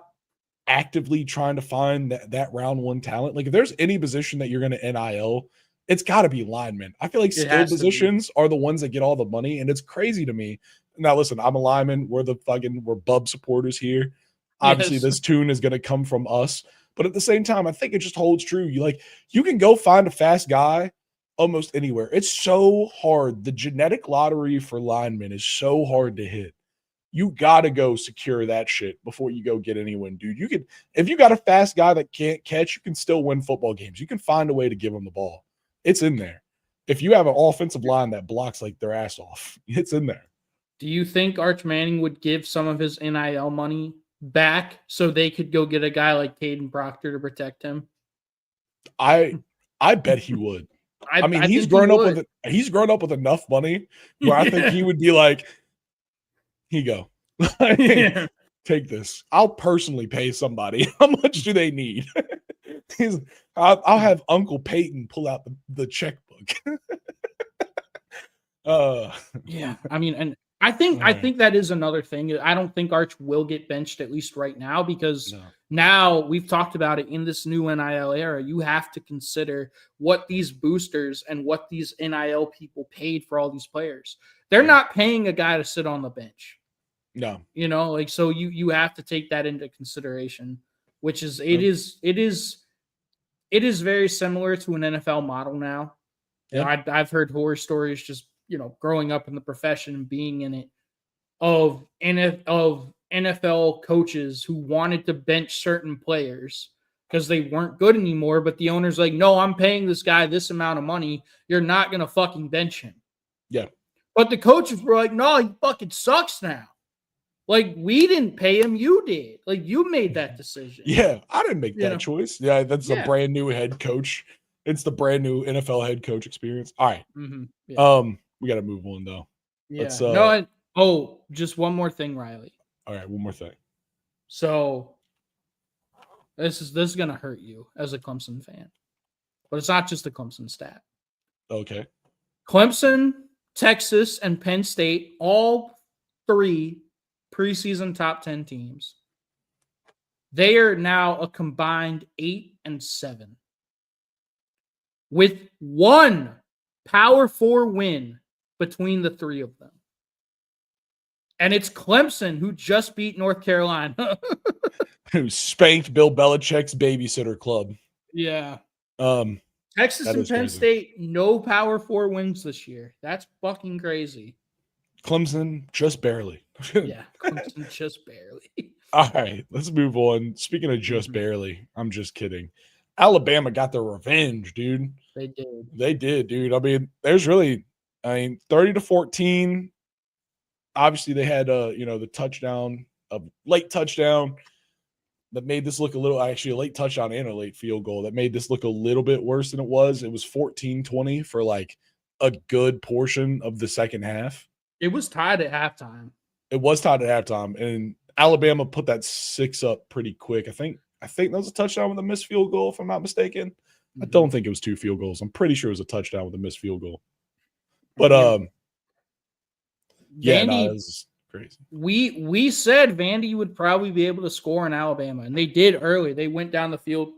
actively trying to find that round 1 talent, like if there's any position that you're going to NIL, it's got to be linemen. I feel like skill positions are the ones that get all the money, and it's crazy to me. Now listen, I'm a lineman. We're Bub supporters here. Obviously this tune is going to come from us, but at the same time, I think it just holds true. You can go find a fast guy almost anywhere. It's so hard. The genetic lottery for linemen is so hard to hit. You got to go secure that shit before you go get anyone, dude. If you got a fast guy that can't catch, you can still win football games. You can find a way to give him the ball. It's in there. If you have an offensive line that blocks like their ass off, it's in there. Do you think Arch Manning would give some of his NIL money back so they could go get a guy like Caden Proctor to protect him? I bet he would. I mean, he's grown up with enough money where I think he would be like, here you go. Take this. I'll personally pay somebody. How much do they need? I'll have Uncle Peyton pull out the checkbook. Yeah, I mean, and I think that is another thing. I don't think Arch will get benched, at least right now, because now we've talked about it in this new NIL era. You have to consider what these boosters and what these NIL people paid for all these players. They're not paying a guy to sit on the bench. No, you know, like, so you have to take that into consideration, which is it is very similar to an NFL model now. You know, I've heard horror stories just, you know, growing up in the profession and being in it of NFL coaches who wanted to bench certain players because they weren't good anymore, but the owner's like, no, I'm paying this guy this amount of money. You're not going to fucking bench him. Yeah. But the coaches were like, no, he fucking sucks now. Like, we didn't pay him. You did. Like, you made that decision. Yeah, I didn't make that choice. Yeah, that's a brand new head coach. It's the brand new NFL head coach experience. All right. Yeah. We got to move on though. Yeah. Let's, Just one more thing, Riley. All right, one more thing. So this is gonna hurt you as a Clemson fan, but it's not just a Clemson stat. Okay. Clemson, Texas, and Penn State, all 3 preseason top 10 teams. They are now a combined 8-7, with 1 Power 4 win between the 3 of them. And it's Clemson who just beat North Carolina. Who spanked Bill Belichick's babysitter club. Yeah. Um, Texas and Penn State, no Power 4 wins this year. That's fucking crazy. Clemson, just barely. Yeah, Clemson just barely. All right, let's move on. Speaking of just barely, I'm just kidding. Alabama got their revenge, dude. They did. They did, dude. I mean, 30-14. Obviously, they had the touchdown, a late touchdown that made this look a late touchdown and a late field goal that made this look a little bit worse than it was. It was 14-20 for like a good portion of the second half. It was tied at halftime. And Alabama put that 6 up pretty quick. I think that was a touchdown with a missed field goal, if I'm not mistaken. I don't think it was 2 field goals. I'm pretty sure it was a touchdown with a missed field goal. But Vandy, it was crazy. We said Vandy would probably be able to score in Alabama, and they did early. They went down the field.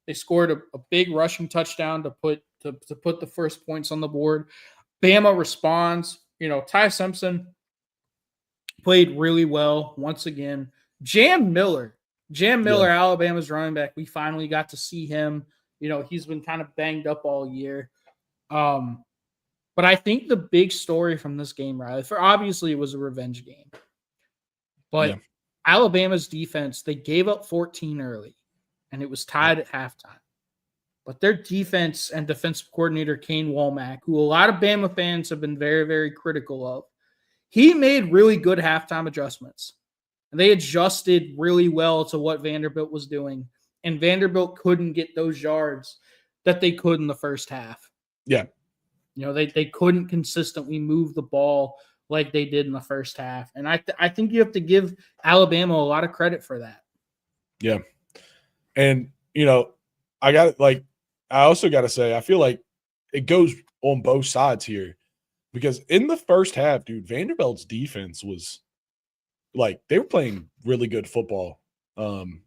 They scored a big rushing touchdown to put the first points on the board. Bama responds. Ty Simpson played really well once again. Jam Miller, Alabama's running back. We finally got to see him. He's been kind of banged up all year. But I think the big story from this game, Riley, obviously it was a revenge game. But Alabama's defense, they gave up 14 early, and it was tied at halftime. But their defense and defensive coordinator, Kane Womack, who a lot of Bama fans have been very, very critical of, he made really good halftime adjustments. And they adjusted really well to what Vanderbilt was doing. And Vanderbilt couldn't get those yards that they could in the first half. Yeah. They couldn't consistently move the ball like they did in the first half. And I think you have to give Alabama a lot of credit for that. Yeah. And, I also got to say, I feel like it goes on both sides here. Because in the first half, dude, Vanderbilt's defense was they were playing really good football. And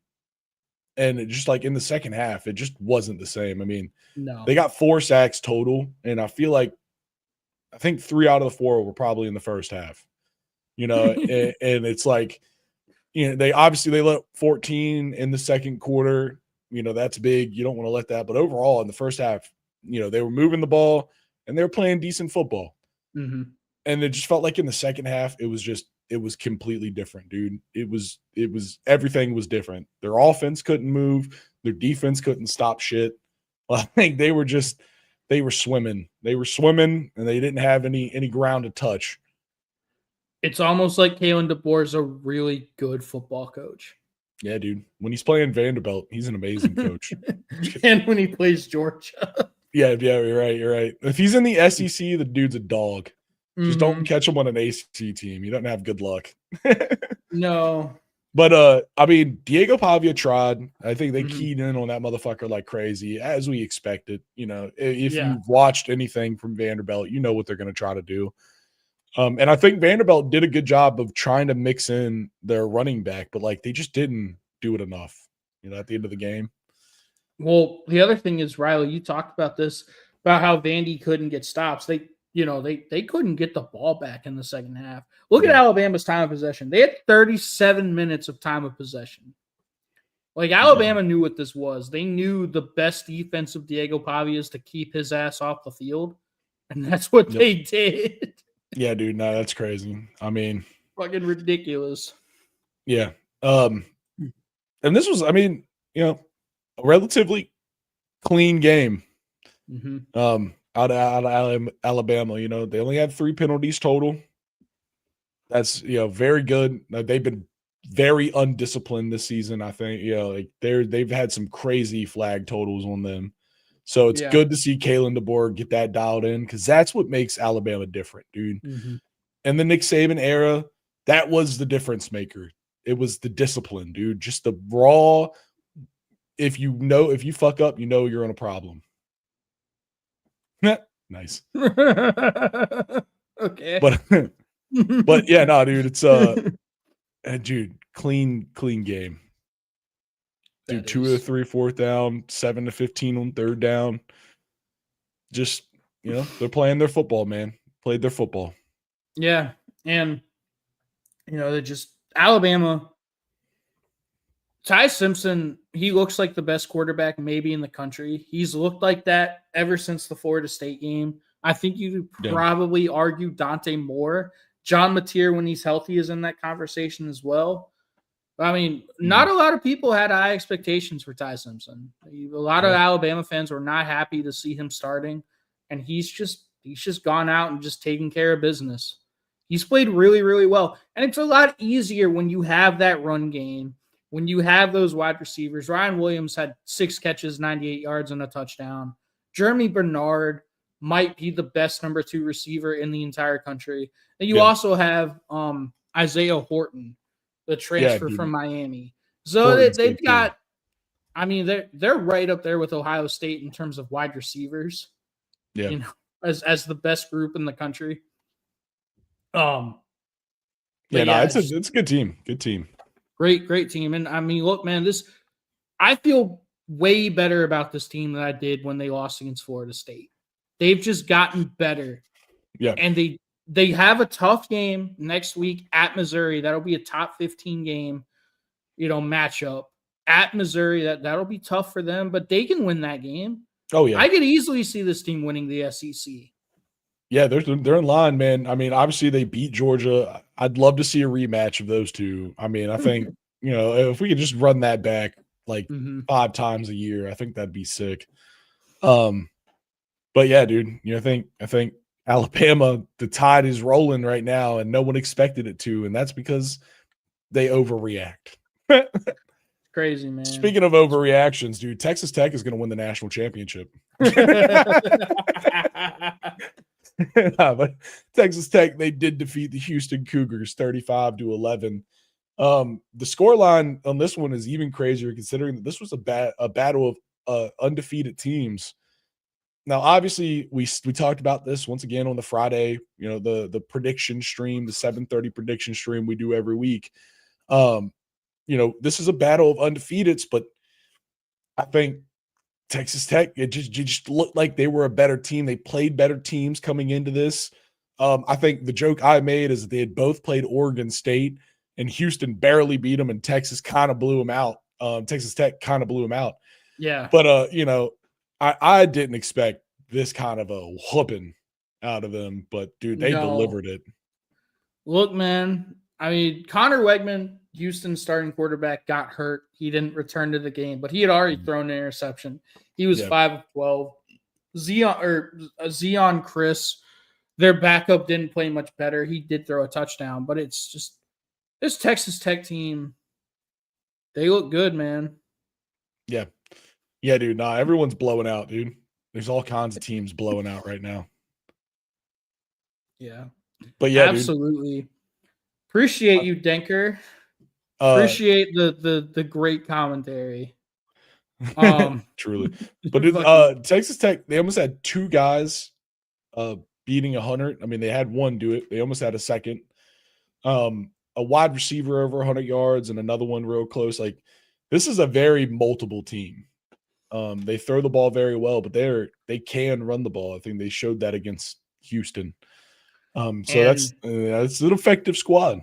it just in the second half, it just wasn't the same. I mean, no. They got 4 sacks total, and I think 3 out of the 4 were probably in the first half. And it's they let 14 in the second quarter. That's big. You don't want to let that. But overall, in the first half, they were moving the ball and they were playing decent football. Mm-hmm. And it just felt like in the second half, it was completely different, dude. It was everything was different. Their offense couldn't move. Their defense couldn't stop shit. They were swimming. They were swimming, and they didn't have any ground to touch. It's almost like Kalen DeBoer is a really good football coach. Yeah, dude. When he's playing Vanderbilt, he's an amazing coach. And when he plays Georgia. Yeah, you're right. If he's in the SEC, the dude's a dog. Just don't catch him on an ACC team. You don't have good luck. No. But, Diego Pavia tried. I think they keyed in on that motherfucker like crazy, as we expected. If you've watched anything from Vanderbilt, you know what they're going to try to do. And I think Vanderbilt did a good job of trying to mix in their running back, but, they just didn't do it enough, at the end of the game. Well, the other thing is, Riley, you talked about this, about how Vandy couldn't get stops. They couldn't get the ball back in the second half. Look at Alabama's time of possession. They had 37 minutes of time of possession. Alabama knew what this was. They knew the best defense of Diego Pavia is to keep his ass off the field, and that's what they did. Yeah, dude. No, that's crazy. Fucking ridiculous. Yeah. And this was, a relatively clean game. Out of Alabama. They only had 3 penalties total. That's very good. They've been very undisciplined this season. I think they've had some crazy flag totals on them. So it's good to see Kalen DeBoer get that dialed in because that's what makes Alabama different, dude. And the Nick Saban era, that was the difference maker. It was the discipline, dude. Just the raw. If you fuck up, you're in a problem. Nice. Okay. But yeah, no, dude, it's dude, clean game. Dude, 2 to 3 fourth down, 7 to 15 on third down. Just, they're playing their football, man. Played their football. Yeah. And they're just Alabama. Ty Simpson, he looks like the best quarterback maybe in the country. He's looked like that ever since the Florida State game. I think you could probably argue Dante Moore. John Mateer, when he's healthy, is in that conversation as well. I mean, not a lot of people had high expectations for Ty Simpson. A lot of Alabama fans were not happy to see him starting, and he's just gone out and just taken care of business. He's played really, really well, and it's a lot easier when you have that run game, when you have those wide receivers. Ryan Williams had 6 catches, 98 yards, and a touchdown. Jeremy Bernard might be the best number 2 receiver in the entire country. And you also have Isaiah Horton, the transfer from Miami. So they've got, I mean, they're right up there with Ohio State in terms of wide receivers. Yeah. As the best group in the country. It's a good team. Good team. Great team. And I mean, look, man, I feel way better about this team than I did when they lost against Florida State. They've just gotten better. Yeah. And they have a tough game next week at Missouri. That'll be a top 15 game, matchup at Missouri. That'll be tough for them, but they can win that game. Oh yeah. I could easily see this team winning the SEC. Yeah, they're in line, man. I mean, obviously they beat Georgia. I'd love to see a rematch of those two. I mean, I think, if we could just run that back like 5 times a year, I think that'd be sick. But yeah, dude, I think Alabama, the tide is rolling right now, and no one expected it to, and that's because they overreact. Crazy, man. Speaking of overreactions, dude, Texas Tech is going to win the national championship. But Texas Tech, they did defeat the Houston Cougars 35-11. The scoreline on this one is even crazier considering that this was a battle of undefeated teams. Now, obviously, we talked about this once again on the Friday, the prediction stream, the 7:30 prediction stream we do every week. This is a battle of undefeateds, but I think Texas Tech, it just looked like they were a better team. They played better teams coming into this. I think the joke I made is that they had both played Oregon State, and Houston barely beat them, and Texas kind of blew them out. Texas Tech kind of blew them out. Yeah. But, I didn't expect this kind of a whooping out of them, but, dude, they delivered it. Look, man, I mean, Connor Wegman, Houston's starting quarterback, got hurt. He didn't return to the game, but he had already thrown an interception. He was 5 of 12. Zion Chris, their backup, didn't play much better. He did throw a touchdown, but it's just this Texas Tech team, they look good, man. Yeah. Yeah, dude. Nah, everyone's blowing out, dude. There's all kinds of teams blowing out right now. Yeah. But yeah, absolutely. Dude. Appreciate you, Denker. Appreciate the great commentary. Truly. But Texas Tech, they almost had 2 guys beating 100. I mean, they had one do it. They almost had a second. A wide receiver over 100 yards and another one real close. Like, this is a very multiple team. They throw the ball very well, but they can run the ball. I think they showed that against Houston. That's an effective squad.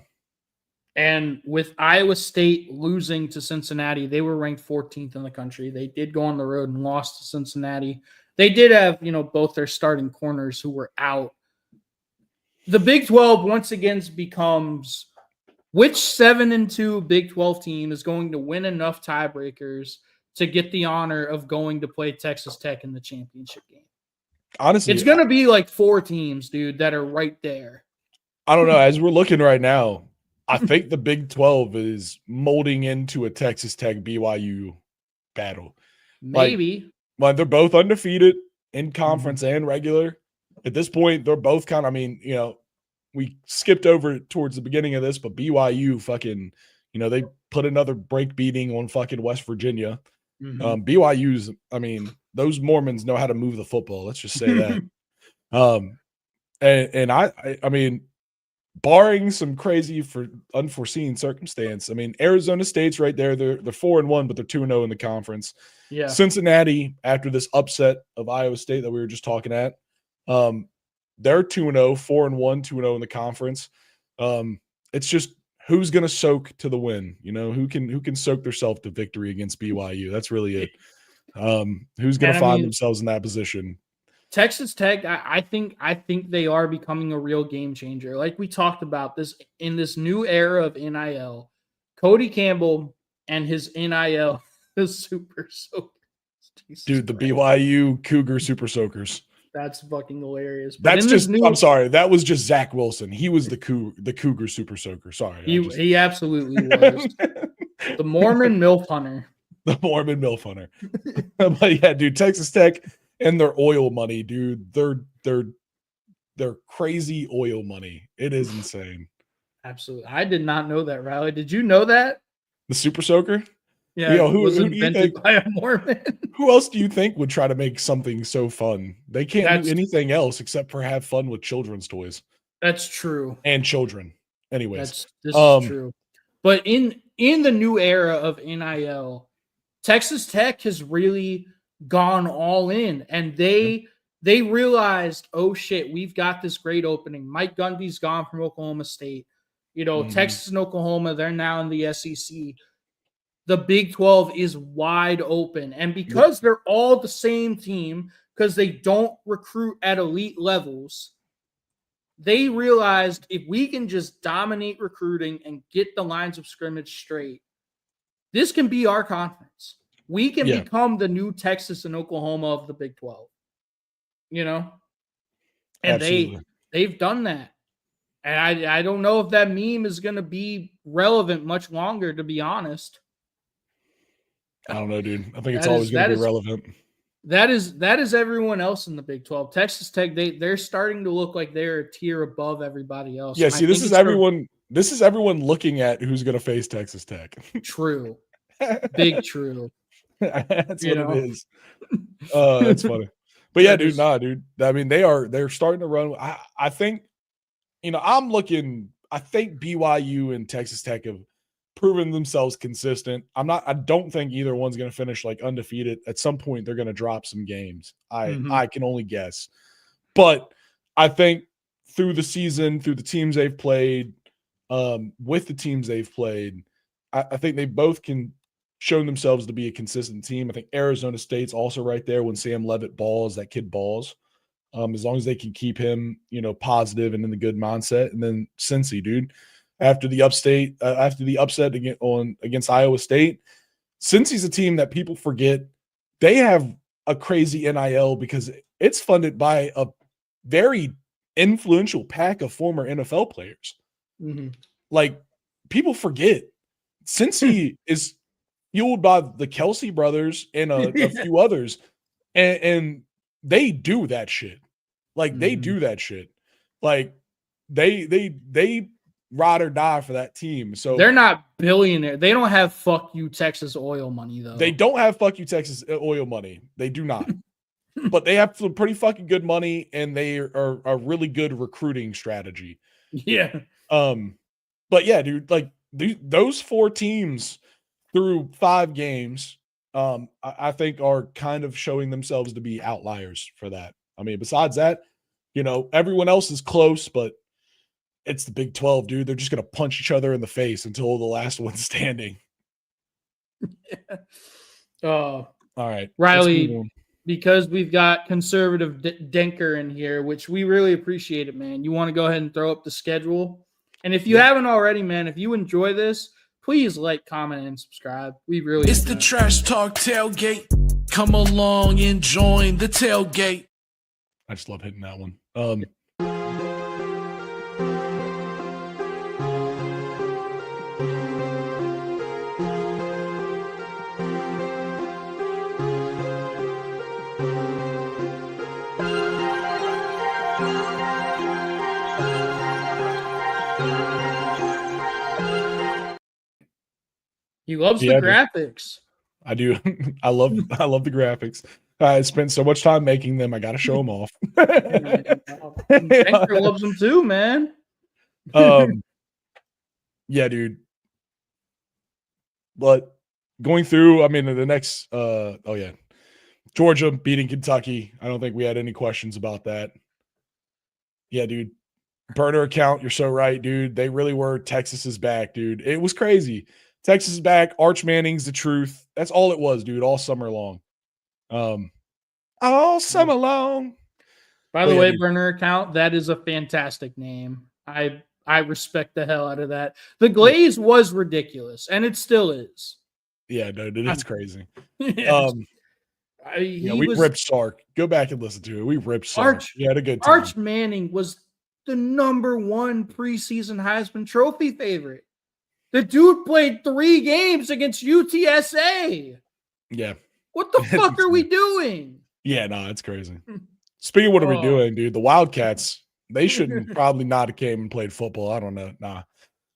And with Iowa State losing to Cincinnati, they were ranked 14th in the country. They did go on the road and lost to Cincinnati. They did have, both their starting corners who were out. The Big 12 once again becomes which 7-2 Big 12 team is going to win enough tiebreakers to get the honor of going to play Texas Tech in the championship game. Honestly, it's going to be like 4 teams, dude, that are right there. I don't know. As we're looking right now, I think the Big 12 is molding into a Texas Tech BYU battle. Maybe. Well, they're both undefeated in conference and regular. At this point, they're both kind of, I mean, we skipped over towards the beginning of this, but BYU fucking, they put another break beating on fucking West Virginia. BYU's, I mean, those Mormons know how to move the football. Let's just say that. And I mean, barring some crazy for unforeseen circumstance, I mean, Arizona State's right there. They're 4-1, but they're 2-0 in the conference. Yeah. Cincinnati, after this upset of Iowa State that we were just talking at, they're 2-0, 4-1, 2-0 in the conference. It's just who's going to soak to the win, who can soak themselves to victory against BYU. That's really it. Who's going to find themselves in that position? Texas Tech, I think they are becoming a real game changer. Like we talked about this in this new era of NIL, Cody Campbell and his NIL, the Super Soakers. Dude, the BYU Cougar Super Soakers. That's fucking hilarious. But that's just, I'm sorry, that was just Zach Wilson. He was the Cougar Super Soaker. Sorry. He absolutely was. The Mormon MILF Hunter. The Mormon MILF Hunter. But yeah, dude, Texas Tech and their oil money, dude. They're crazy oil money. It is insane. Absolutely. I did not know that, Riley. Did you know that? The Super Soaker? Yeah, who was invented by a Mormon. Who else do you think would try to make something so fun? They can't do anything else except for have fun with children's toys. That's true. And children. Anyways. This is true. But in the new era of NIL, Texas Tech has really gone all in, and they realized, oh shit, we've got this great opening. Mike Gundy's gone from Oklahoma State. Texas and Oklahoma, they're now in the SEC. The Big 12 is wide open. And because they're all the same team, because they don't recruit at elite levels, they realized if we can just dominate recruiting and get the lines of scrimmage straight, this can be our conference. We can become the new Texas and Oklahoma of the Big 12. And Absolutely. they've done that. And I don't know if that meme is going to be relevant much longer, to be honest. I don't know, dude. I think it's always going to be relevant. That is everyone else in the Big 12. Texas Tech, they're starting to look like they're a tier above everybody else. Yeah, see, this is everyone looking at who's going to face Texas Tech. True. Big true. That's what it is. That's funny. But yeah, dude, dude. I mean, they're starting to run. I think, I think BYU and Texas Tech have proven themselves consistent. I don't think either one's going to finish like undefeated. At some point, they're going to drop some games. I can only guess. But I think through the season, through the teams they've played, with the teams they've played, I think they both can show themselves to be a consistent team. I think Arizona State's also right there when Sam Leavitt balls, that kid balls. As long as they can keep him, positive and in the good mindset. And then Cincy, dude. After the upset against Iowa State, Cincy's a team that people forget. They have a crazy NIL because it's funded by a very influential pack of former NFL players. Like, people forget Cincy is fueled by the Kelsey brothers and a few others, and they do that shit. Like, they do that shit. Like, they ride or die for that team. So they're not billionaire. They don't have fuck you Texas oil money, though. They don't have fuck you Texas oil money. They do not. But they have some pretty fucking good money, and they are a really good recruiting strategy. Yeah. But yeah, dude, like those four teams through 5 games, I think are kind of showing themselves to be outliers for that. I mean, besides that, everyone else is close, but it's the Big 12, dude. They're just going to punch each other in the face until the last one's standing. All right. Riley, because we've got conservative Denker in here, which we really appreciate it, man. You want to go ahead and throw up the schedule? And if you haven't already, man, if you enjoy this, please like, comment, and subscribe. We really It's the Trash Talk Tailgate. Come along and join the tailgate. I just love hitting that one. He loves the Yeah, graphics. I do. I love the graphics. I spent so much time making them. I got to show them off. Banker loves them too, man. Yeah, dude. But going through, I mean, the next, Georgia beating Kentucky. I don't think we had any questions about that. Yeah, dude. Burner account, you're so right, dude. They really were. Texas is back, dude. It was crazy. Texas is back. Arch Manning's the truth. That's all it was, dude, all summer long. All summer long. By the way, dude. Burner account, that is a fantastic name. I respect the hell out of that. The glaze was ridiculous, and it still is. Yeah, no, dude, it's crazy. Yes. We ripped Sark. Go back and listen to it. We ripped Sark. We had a good time. Arch Manning was the #1 preseason Heisman Trophy favorite. The dude played 3 games against UTSA. Yeah. What the fuck are we doing? Yeah, no, it's crazy. Speaking of what are we doing, dude, the Wildcats, they shouldn't probably not have came and played football. I don't know. Nah.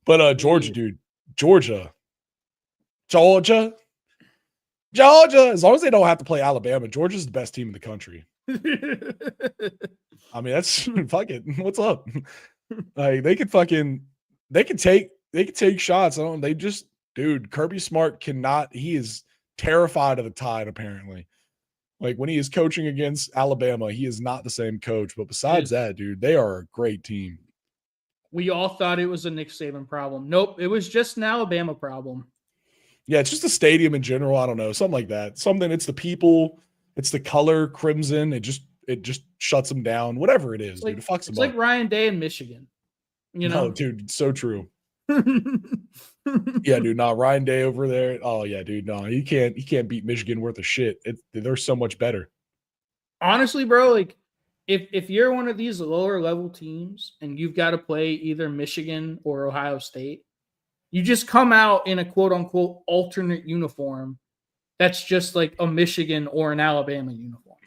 But Georgia, dude. Georgia. As long as they don't have to play Alabama, Georgia's the best team in the country. I mean, that's fuck it. What's up? Like they could take shots. Dude, Kirby Smart cannot. He is terrified of the Tide, apparently. Like when he is coaching against Alabama, he is not the same coach. But besides that, dude, they are a great team. We all thought it was a Nick Saban problem. Nope, it was just an Alabama problem. Yeah, it's just the stadium in general. I don't know, something like that. It's the people, it's the color crimson. It just shuts them down. Whatever it is, dude, it fucks them up. It's like Ryan Day in Michigan. You know, dude, so true. Yeah, dude, Ryan Day over there. Oh yeah, dude, he can't beat Michigan worth of shit. They're so much better. Honestly, bro, like if you're one of these lower level teams and you've got to play either Michigan or Ohio State, you just come out in a quote unquote alternate uniform that's just like a Michigan or an Alabama uniform.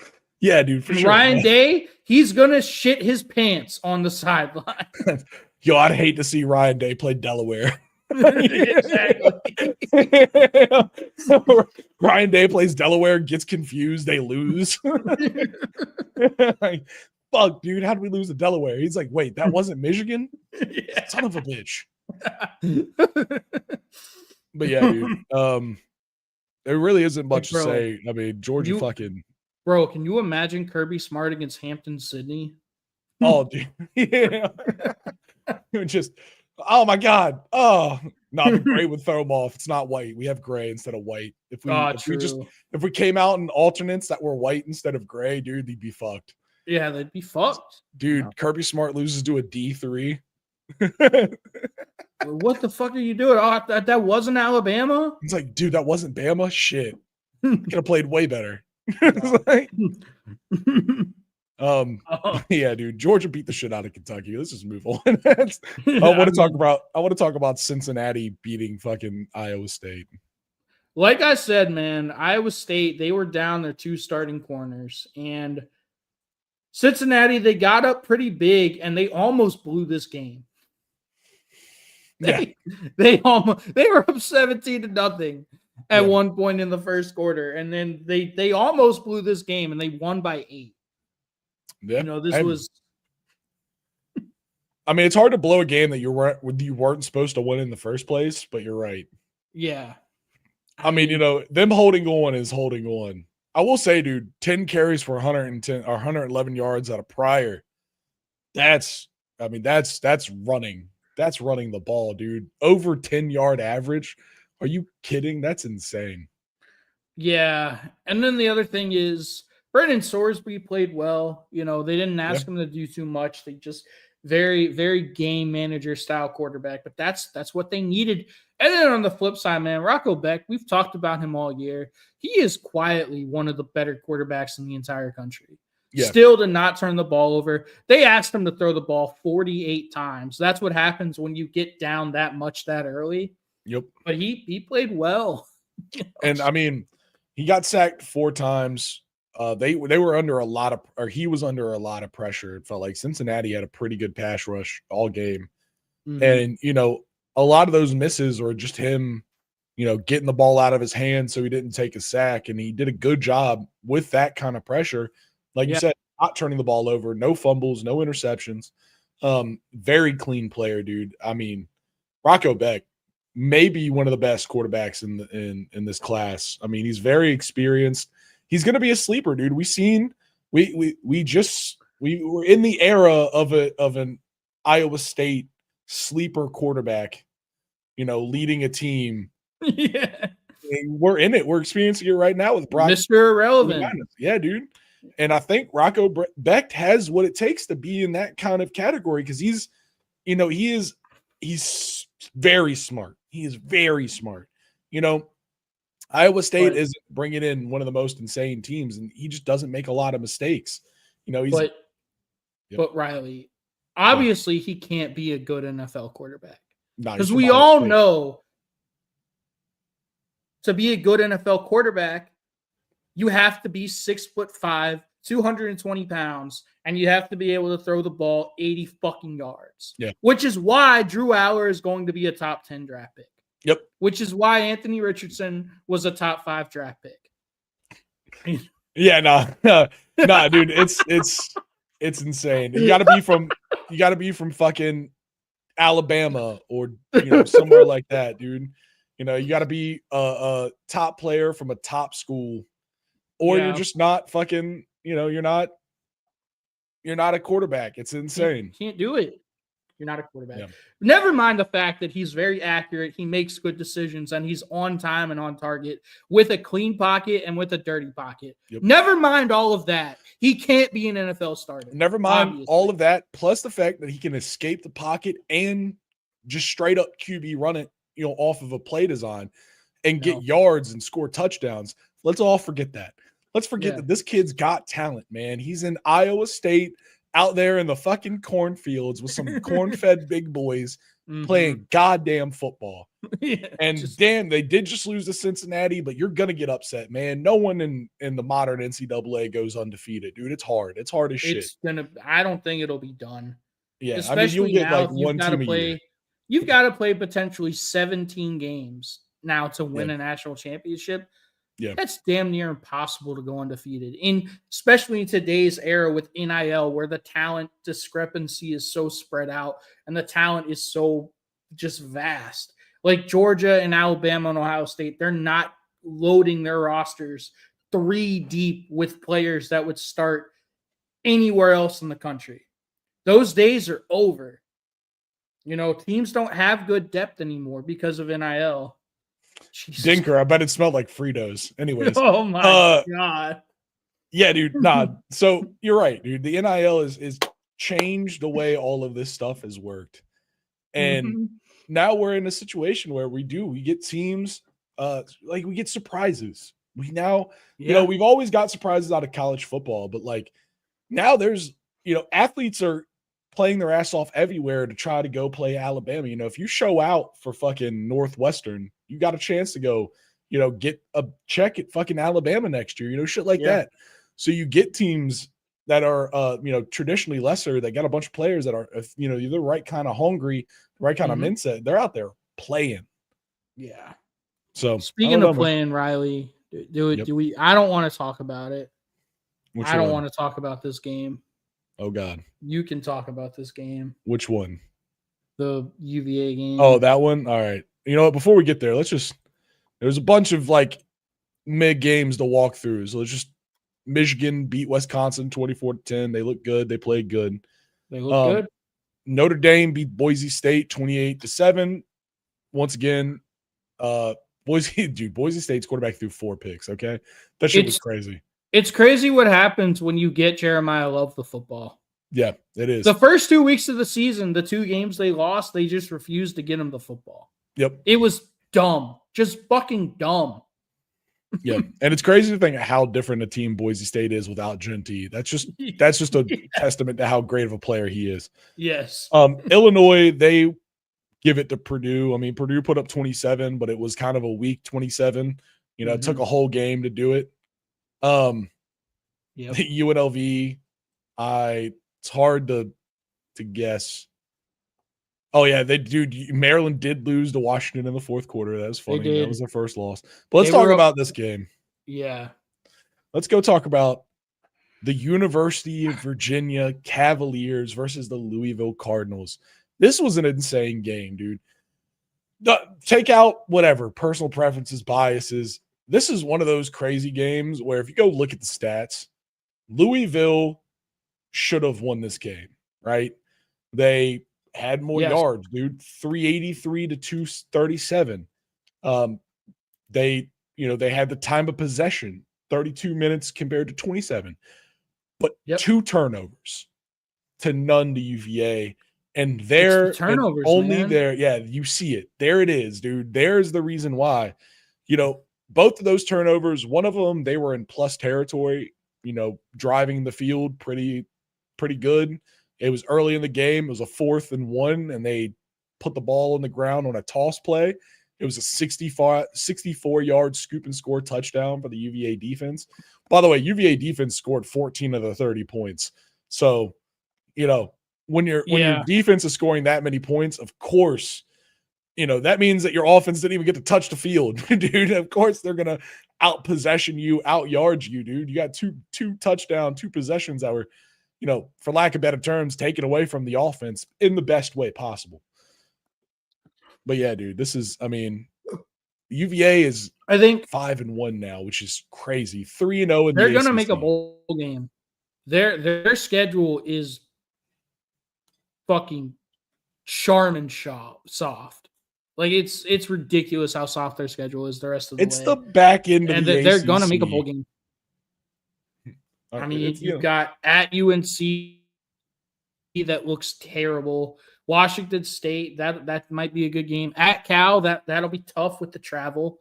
Yeah, dude, for sure. Ryan Day, he's gonna shit his pants on the sideline. Yo, I'd hate to see Ryan Day play Delaware. Exactly. Ryan Day plays Delaware, gets confused, they lose. Like, fuck, dude, how did we lose to Delaware? He's like, wait, that wasn't Michigan? Yeah. Son of a bitch. But yeah, dude. There really isn't much to say. I mean, Georgia Bro, can you imagine Kirby Smart against Hampton Sydney? Oh, dude. Yeah. Just, oh my God. Oh, no, gray would throw them off. It's not white. We have gray instead of white. If we came out in alternates that were white instead of gray, dude, they'd be fucked. Yeah, they'd be fucked. Dude, Kirby Smart loses to a D3. What the fuck are you doing? Oh, that wasn't Alabama? It's like, dude, that wasn't Bama? Shit. Could have played way better. Yeah, dude. Georgia beat the shit out of Kentucky. Let's just move on. I want to talk about Cincinnati beating fucking Iowa State. Like I said, man, Iowa State, they were down their 2 starting corners, and Cincinnati, they got up pretty big and they almost blew this game. They were up 17-0 at one point in the first quarter, and then they almost blew this game and they won by 8. Yeah, I mean, it's hard to blow a game that you weren't supposed to win in the first place, but you're right. Yeah. I mean, them holding on is holding on. I will say, dude, 10 carries for 110 or 111 yards out of Pryor. That's running. That's running the ball, dude. Over 10-yard average. Are you kidding? That's insane. Yeah. And then the other thing is Brendan Sorsby played well. They didn't ask him to do too much. They just very, very game manager style quarterback, but that's what they needed. And then on the flip side, man, Rocco Beck, we've talked about him all year. He is quietly one of the better quarterbacks in the entire country. Yeah. Still did not turn the ball over. They asked him to throw the ball 48 times. That's what happens when you get down that much that early. Yep. But he played well. And I mean, he got sacked 4 times. They were under a lot of, or he was under a lot of pressure. It felt like Cincinnati had a pretty good pass rush all game. Mm-hmm. And, a lot of those misses were just him getting the ball out of his hands so he didn't take a sack. And he did a good job with that kind of pressure. Like you said, not turning the ball over, no fumbles, no interceptions. Very clean player, dude. I mean, Rocco Beck, maybe one of the best quarterbacks in this class. I mean, he's very experienced. He's going to be a sleeper, dude. We were in the era of an Iowa State sleeper quarterback, leading a team. Yeah. And we're in it. We're experiencing it right now with Brock. Mr. Irrelevant. Yeah, dude. And I think Rocco Beck has what it takes to be in that kind of category because he's very smart. He is very smart. Iowa State isn't bringing in one of the most insane teams, and he just doesn't make a lot of mistakes. But Riley, obviously he can't be a good NFL quarterback because we from Iowa all State. know to be a good NFL quarterback, you have to be 6'5", 220 pounds, and you have to be able to throw the ball 80 fucking yards. Yeah. Which is why Drew Aller is going to be a top 10 draft pick. Yep. Which is why Anthony Richardson was a top 5 draft pick. Yeah, no, dude, it's insane. You gotta be from fucking Alabama or somewhere like that, dude. You gotta be a top player from a top school, or you're just not fucking. You're not a quarterback. It's insane. Can't do it. You're not a quarterback. Yeah. Never mind the fact that he's very accurate. He makes good decisions and he's on time and on target with a clean pocket and with a dirty pocket. Yep. Never mind all of that. He can't be an NFL starter. Never mind all of that, plus the fact that he can escape the pocket and just straight up QB run it, off of a play design and get yards and score touchdowns. Let's all forget that. Let's forget that this kid's got talent, man. He's in Iowa State out there in the fucking cornfields with some corn-fed big boys playing goddamn football. Damn, they did just lose to Cincinnati, but you're going to get upset, man. No one in the modern NCAA goes undefeated, dude. It's hard. It's hard as shit. I don't think it'll be done. Yeah, especially you'll get now, like one team a year. You've got to play potentially 17 games now to win a national championship. Yeah. That's damn near impossible to go undefeated, especially in today's era with NIL, where the talent discrepancy is so spread out and the talent is so just vast. Like Georgia and Alabama and Ohio State, they're not loading their rosters 3 deep with players that would start anywhere else in the country. Those days are over. Teams don't have good depth anymore because of NIL. Jesus. Dinker, I bet it smelled like Fritos. Anyways. Oh my God. Yeah, dude. Nah. So you're right, dude. The NIL is changed the way all of this stuff has worked. And now we're in a situation where we get teams, we get surprises. We've always got surprises out of college football, but now there's, athletes are playing their ass off everywhere to try to go play Alabama. If you show out for fucking Northwestern, you got a chance to go, get a check at fucking Alabama next year, shit like that. So you get teams that are, traditionally lesser, that got a bunch of players that are, you're the right kind of hungry, right kind of mindset. They're out there playing. Yeah. So speaking of playing, Riley, do we, I don't want to talk about it. I don't want to talk about this game. Oh God. You can talk about this game. Which one? The UVA game. Oh, that one? All right. You know what? Before we get there, there's a bunch of mid games to walk through. So Michigan beat Wisconsin 24-10. They look good. They played good. They look good. Notre Dame beat Boise State 28-7. Once again, Boise State's quarterback threw 4 picks. Okay. That shit was crazy. It's crazy what happens when you get Jeremiah Love the football. Yeah, it is. The first 2 weeks of the season, the 2 games they lost, they just refused to get him the football. Yep. It was dumb. Just fucking dumb. Yeah. And it's crazy to think how different a team Boise State is without Genty. That's just a testament to how great of a player he is. Yes. Illinois, they give it to Purdue. I mean, Purdue put up 27, but it was kind of a weak 27. It took a whole game to do it. UNLV, it's hard to guess Oh yeah, Maryland did lose to Washington in the fourth quarter. That was funny. That was their first loss. But let's talk about this game. Yeah. Let's go talk about the University of Virginia Cavaliers versus the Louisville Cardinals. This was an insane game, dude. Take out whatever personal preferences, biases. This is one of those crazy games where if you go look at the stats, Louisville should have won this game, right? They had more yards, dude. 383 to 237. They had the time of possession, 32 minutes compared to 27. But 2 turnovers to none to UVA. And there, turnovers, only man. there, yeah, you see it. There it is, dude. There's the reason why. Both of those turnovers, one of them, they were in plus territory, driving the field pretty good. It was early in the game. It was a 4th and 1, and they put the ball on the ground on a toss play. It was a 64-yard scoop and score touchdown for the UVA defense. By the way, UVA defense scored 14 of the 30 points. So, when your defense is scoring that many points, of course, that means that your offense didn't even get to touch the field, dude. Of course, they're gonna out-possession you, out-yard you, dude. You got two touchdowns, 2 possessions that were, for lack of better terms, taken away from the offense in the best way possible. But yeah, dude, UVA is, I think, 5-1 now, which is crazy. 3-0 in they're the gonna ACC. make a bowl game. Their schedule is fucking Charmin soft. Like it's ridiculous how soft their schedule is the rest of the way. It's the back end of the they're ACC. gonna make a bowl game. I mean, you've got at UNC that looks terrible. Washington State, that might be a good game. At Cal, that'll be tough with the travel.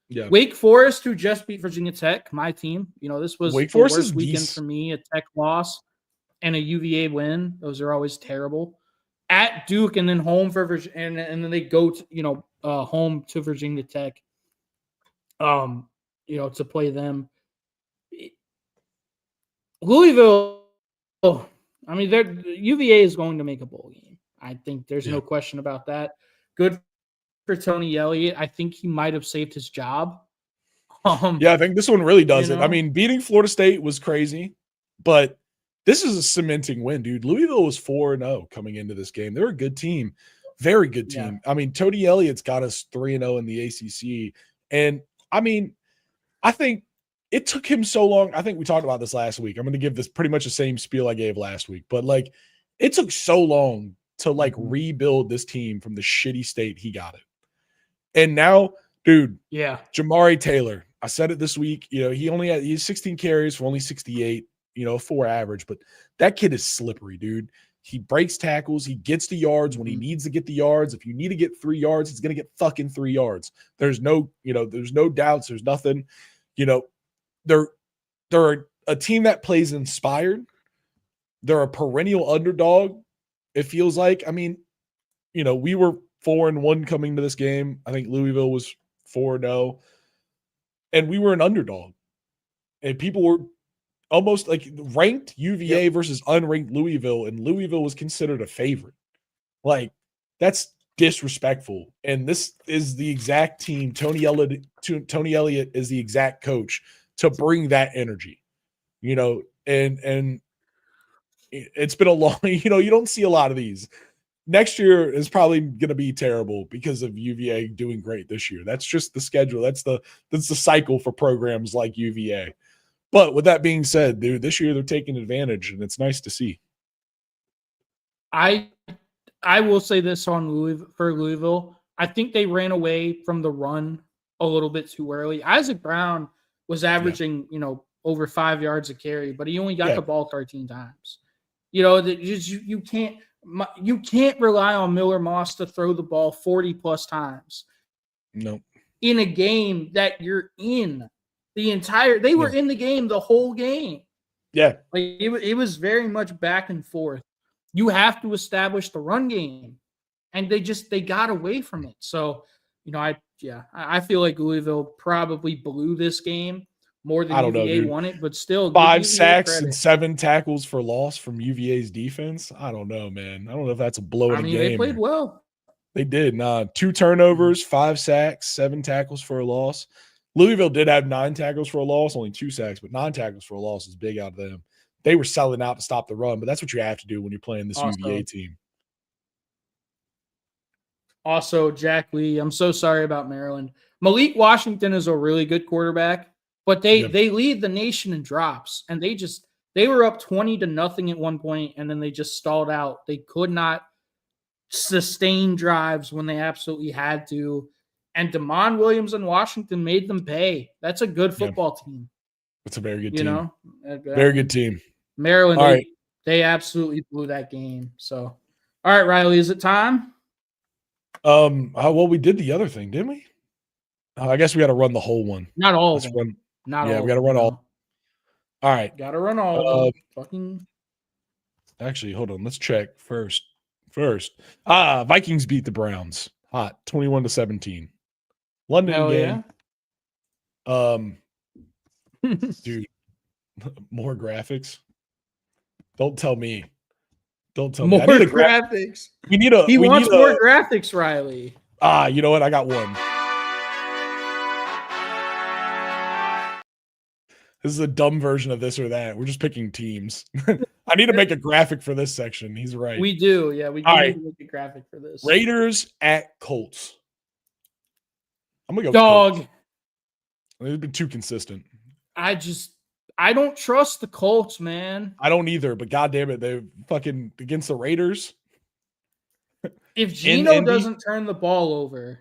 Yeah. Wake Forest, who just beat Virginia Tech, my team. This was Wake the Forest worst is weekend for me. A Tech loss and a UVA win. Those are always terrible. At Duke and then home for Virginia, and then they go to home to Virginia Tech. To play them. Louisville. UVA is going to make a bowl game. I think there's no question about that. Good for Tony Elliott. I think he might have saved his job. I think this one really does it. I mean, beating Florida State was crazy, but this is a cementing win, dude. Louisville was 4-0 coming into this game. They're a good team, very good team. Yeah. I mean, Tony Elliott's got us 3-0 in the ACC, and I think it took him so long. I think we talked about this last week. I'm going to give this pretty much the same spiel I gave last week, but it took so long to rebuild this team from the shitty state he got it. And now, dude, Jamari Taylor, I said it this week, he's 16 carries for only 68, 4 average, but that kid is slippery, dude. He breaks tackles. He gets the yards when he needs to get the yards. If you need to get 3 yards, he's going to get fucking 3 yards. There's no doubts. There's nothing, they're a team that plays inspired. They're a perennial underdog. It feels like, we were 4-1 coming to this game. I think Louisville was 4-0, and we were an underdog, and people were almost ranked UVA versus unranked Louisville, and Louisville was considered a favorite. That's disrespectful. And this is the exact team. Tony Elliott is the exact coach to bring that energy, and it's been a long, you don't see a lot of these. Next year is probably going to be terrible because of UVA doing great this year. That's just the schedule. That's the cycle for programs like UVA. But with that being said, dude, this year they're taking advantage, and it's nice to see. I will say this for Louisville. I think they ran away from the run a little bit too early. Isaac Brown was averaging, over 5 yards a carry, but he only got the ball 13 times. You can't rely on Miller Moss to throw the ball 40 plus times. No. In a game that you're in. They were in the game the whole game. Yeah. It was very much back and forth. You have to establish the run game. And they got away from it. So, I feel like Louisville probably blew this game more than I don't know, UVA dude. won it, but still, 5 give UVA sacks credit. and 7 tackles for loss from UVA's defense. I don't know, man. I don't know if that's a blow in a game. They played well. They did. 2 turnovers, 5 sacks, 7 tackles for a loss. Louisville did have 9 tackles for a loss, only 2 sacks, but 9 tackles for a loss is big out of them. They were selling out to stop the run, but that's what you have to do when you're playing this UVA team. Also, Jack Lee, I'm so sorry about Maryland. Malik Washington is a really good quarterback, but they lead the nation in drops, and they were up 20-0 at one point, and then they just stalled out. They could not sustain drives when they absolutely had to, and Damon Williams and Washington made them pay. That's a good football team. It's a very good team. You know, very good team. Maryland, they absolutely blew that game. So, all right, Riley, is it time? Well, we did the other thing, didn't we? I guess we got to run the whole one. Not all of them. We got to run all. All right. Got to run all of them. Actually, hold on. Let's check first. Vikings beat the Browns. Hot. 21-17. London game. Yeah. Dude, more graphics. Don't tell me. More graphics. He wants more graphics, Riley. You know what? I got one. This is a dumb version of this or that. We're just picking teams. I need to make a graphic for this section. He's right. We do. Yeah, we do need to make a graphic for this. Raiders at Colts. I'm going to go Dog. They've been too consistent. I don't trust the Colts, man. I don't either, but goddamn it, they're fucking against the Raiders. If Geno doesn't turn the ball over,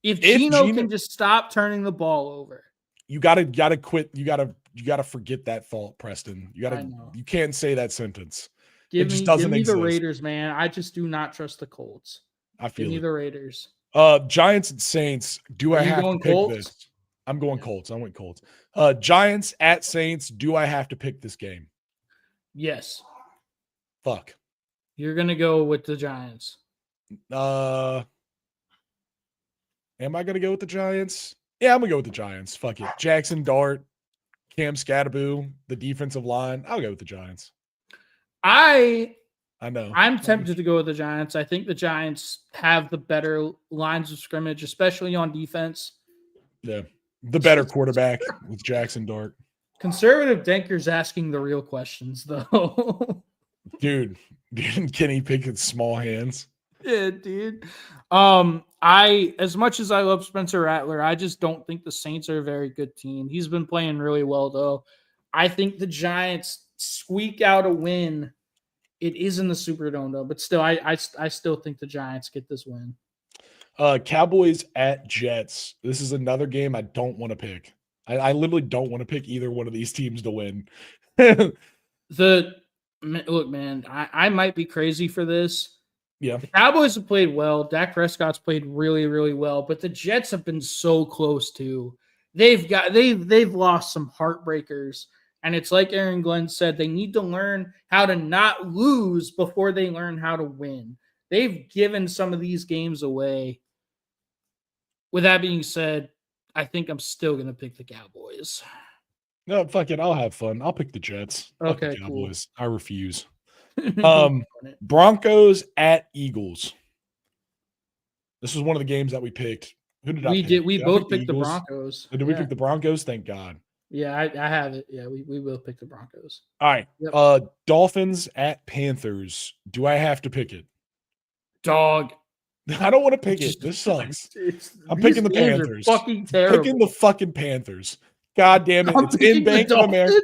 if Geno can just stop turning the ball over, you gotta quit. You gotta forget that thought, Preston. You can't say that sentence. Give me the Raiders, man. I just do not trust the Colts. Give me the Raiders. Giants and Saints. Do I have to pick this? I'm going Colts. I went Colts. Giants at Saints. Do I have to pick this game? Yes. Fuck. You're gonna go with the Giants. Am I gonna go with the Giants? Yeah, I'm gonna go with the Giants. Fuck it. Jackson Dart, Cam Scatterboo, the defensive line. I'll go with the Giants. I know. I'm tempted to go with the Giants. I think the Giants have the better lines of scrimmage, especially on defense. Yeah. The better quarterback with Jackson Dart. Conservative Denker's asking the real questions, though. Dude, can he pick his small hands? Yeah, dude. As much as I love Spencer Rattler, I just don't think the Saints are a very good team. He's been playing really well, though. I think the Giants squeak out a win. It is in the Superdome, though, but still, I still think the Giants get this win. Cowboys at Jets. This is another game I don't want to pick. I literally don't want to pick either one of these teams to win. Look, man, I might be crazy for this. Yeah. The Cowboys have played well. Dak Prescott's played really, really well, but the Jets have been so close too. They've lost some heartbreakers. And it's like Aaron Glenn said, they need to learn how to not lose before they learn how to win. They've given some of these games away. With that being said, I think I'm still going to pick the Cowboys. No, fuck it. I'll have fun. I'll pick the Jets. Okay, the Cowboys. Cool. I refuse. Broncos at Eagles. This was one of the games that we picked. Who did I pick? We both picked the Broncos. Did we pick the Broncos? Thank God. Yeah, I have it. Yeah, we both picked the Broncos. All right. Yep. Dolphins at Panthers. Do I have to pick it? Dog. I don't want to pick it. This sucks. I'm picking the Panthers. Fucking terrible. Picking the fucking Panthers. God damn it. It's in Bank of America.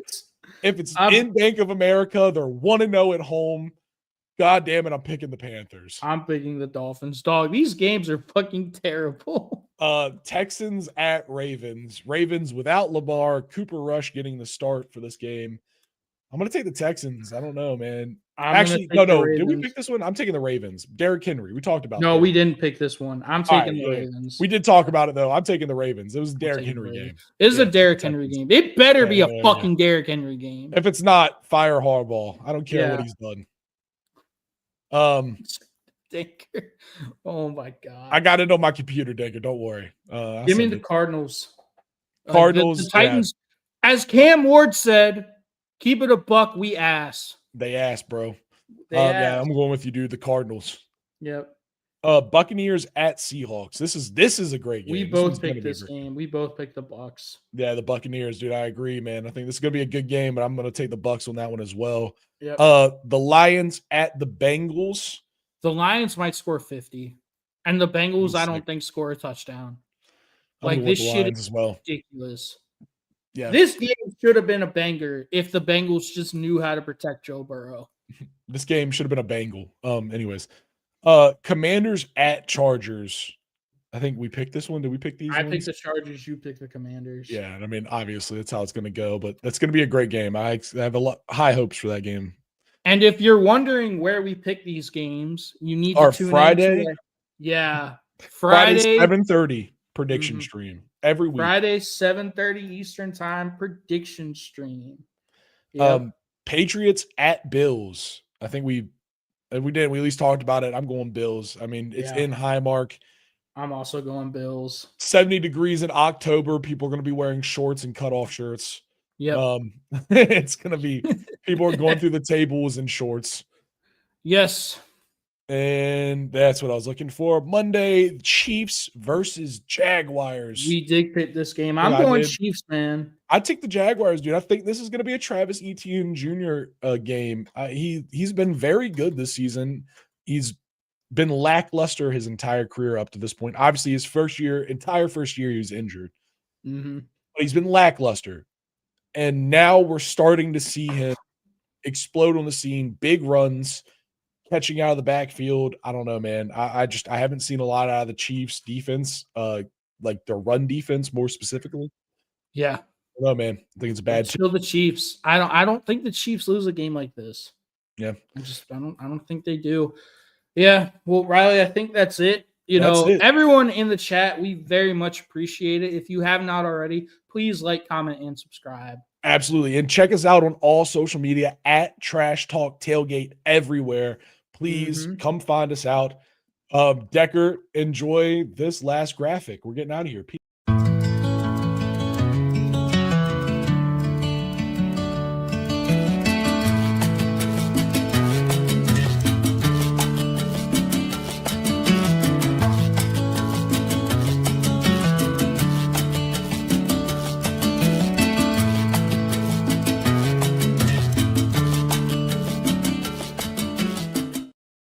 If it's in Bank of America, they're 1-0 at home. God damn it, I'm picking the Panthers. I'm picking the Dolphins. Dog, these games are fucking terrible. Texans at Ravens. Ravens without Lamar. Cooper Rush getting the start for this game. I'm going to take the Texans. I don't know, man. Actually, no. Did we pick this one? I'm taking the Ravens. Derrick Henry. We talked about No, we didn't pick this one. I'm taking the Ravens. We did talk about it, though. I'm taking the Ravens. It was a Derrick Henry game. It is a Derrick Henry game. It better be a fucking Derrick Henry game. If it's not, fire Harbaugh. I don't care what he's done. Dinker. Oh, my God. I got it on my computer, Dinker. Don't worry. Give me the Cardinals. Cardinals. The Titans. As Cam Ward said, keep it a buck, we ass. They asked, bro. Yeah, I'm going with you, dude. The Cardinals. Yep. Buccaneers at Seahawks. This is a great game. We This one's both gonna picked be this game. We both picked the Bucks. Yeah, the Buccaneers, dude. I agree, man. I think this is gonna be a good game, but I'm gonna take the Bucks on that one as well. Yep. The Lions at the Bengals. The Lions might score 50, and the Bengals, I don't Sick. think score a touchdown. I'm Like going with this the shit Lions is as well. ridiculous. Yeah, This game should have been a banger if the Bengals just knew how to protect Joe Burrow. this game should have been a Bengal. Anyways, Commanders at Chargers. I think we picked this one. Did we pick these I ones? picked the Chargers. You picked the Commanders. Yeah, and I mean, obviously, that's how it's going to go. But that's going to be a great game. I have high hopes for that game. And if you're wondering where we pick these games, you need Our to tune Friday? Yeah, Friday 7:30 prediction Mhm. stream every week. Friday 7:30 Eastern Time prediction stream. Yep. Patriots at Bills. I think we at least talked about it. I'm going Bills. I mean, it's Yeah. in Highmark. I'm also going Bills. 70 degrees in October. People are going to be wearing shorts and cutoff shirts. Yep. It's going to be people are going through the tables in shorts. Yes. And that's what I was looking for. Monday, Chiefs versus Jaguars. We did pick this game. I'm Yeah, I going did. Chiefs, man. I take the Jaguars, dude. I think this is going to be a Travis Etienne Jr. Game. He's been very good this season. He's been lackluster his entire career up to this point. Obviously, his entire first year, he was injured. Mm-hmm. But he's been lackluster. And now we're starting to see him explode on the scene, big runs, catching out of the backfield. I don't know, man. I haven't seen a lot out of the Chiefs defense, like their run defense more specifically. Yeah. I don't know, man. I think it's a bad Still the Chiefs. I don't think the Chiefs lose a game like this. Yeah. I don't think they do. Yeah. Well, Riley, I think that's it. That's it. Everyone in the chat, we very much appreciate it. If you have not already, please like, comment, and subscribe. Absolutely. And check us out on all social media at Trash Talk Tailgate everywhere. Please come find us out. Decker, enjoy this last graphic. We're getting out of here. Peace.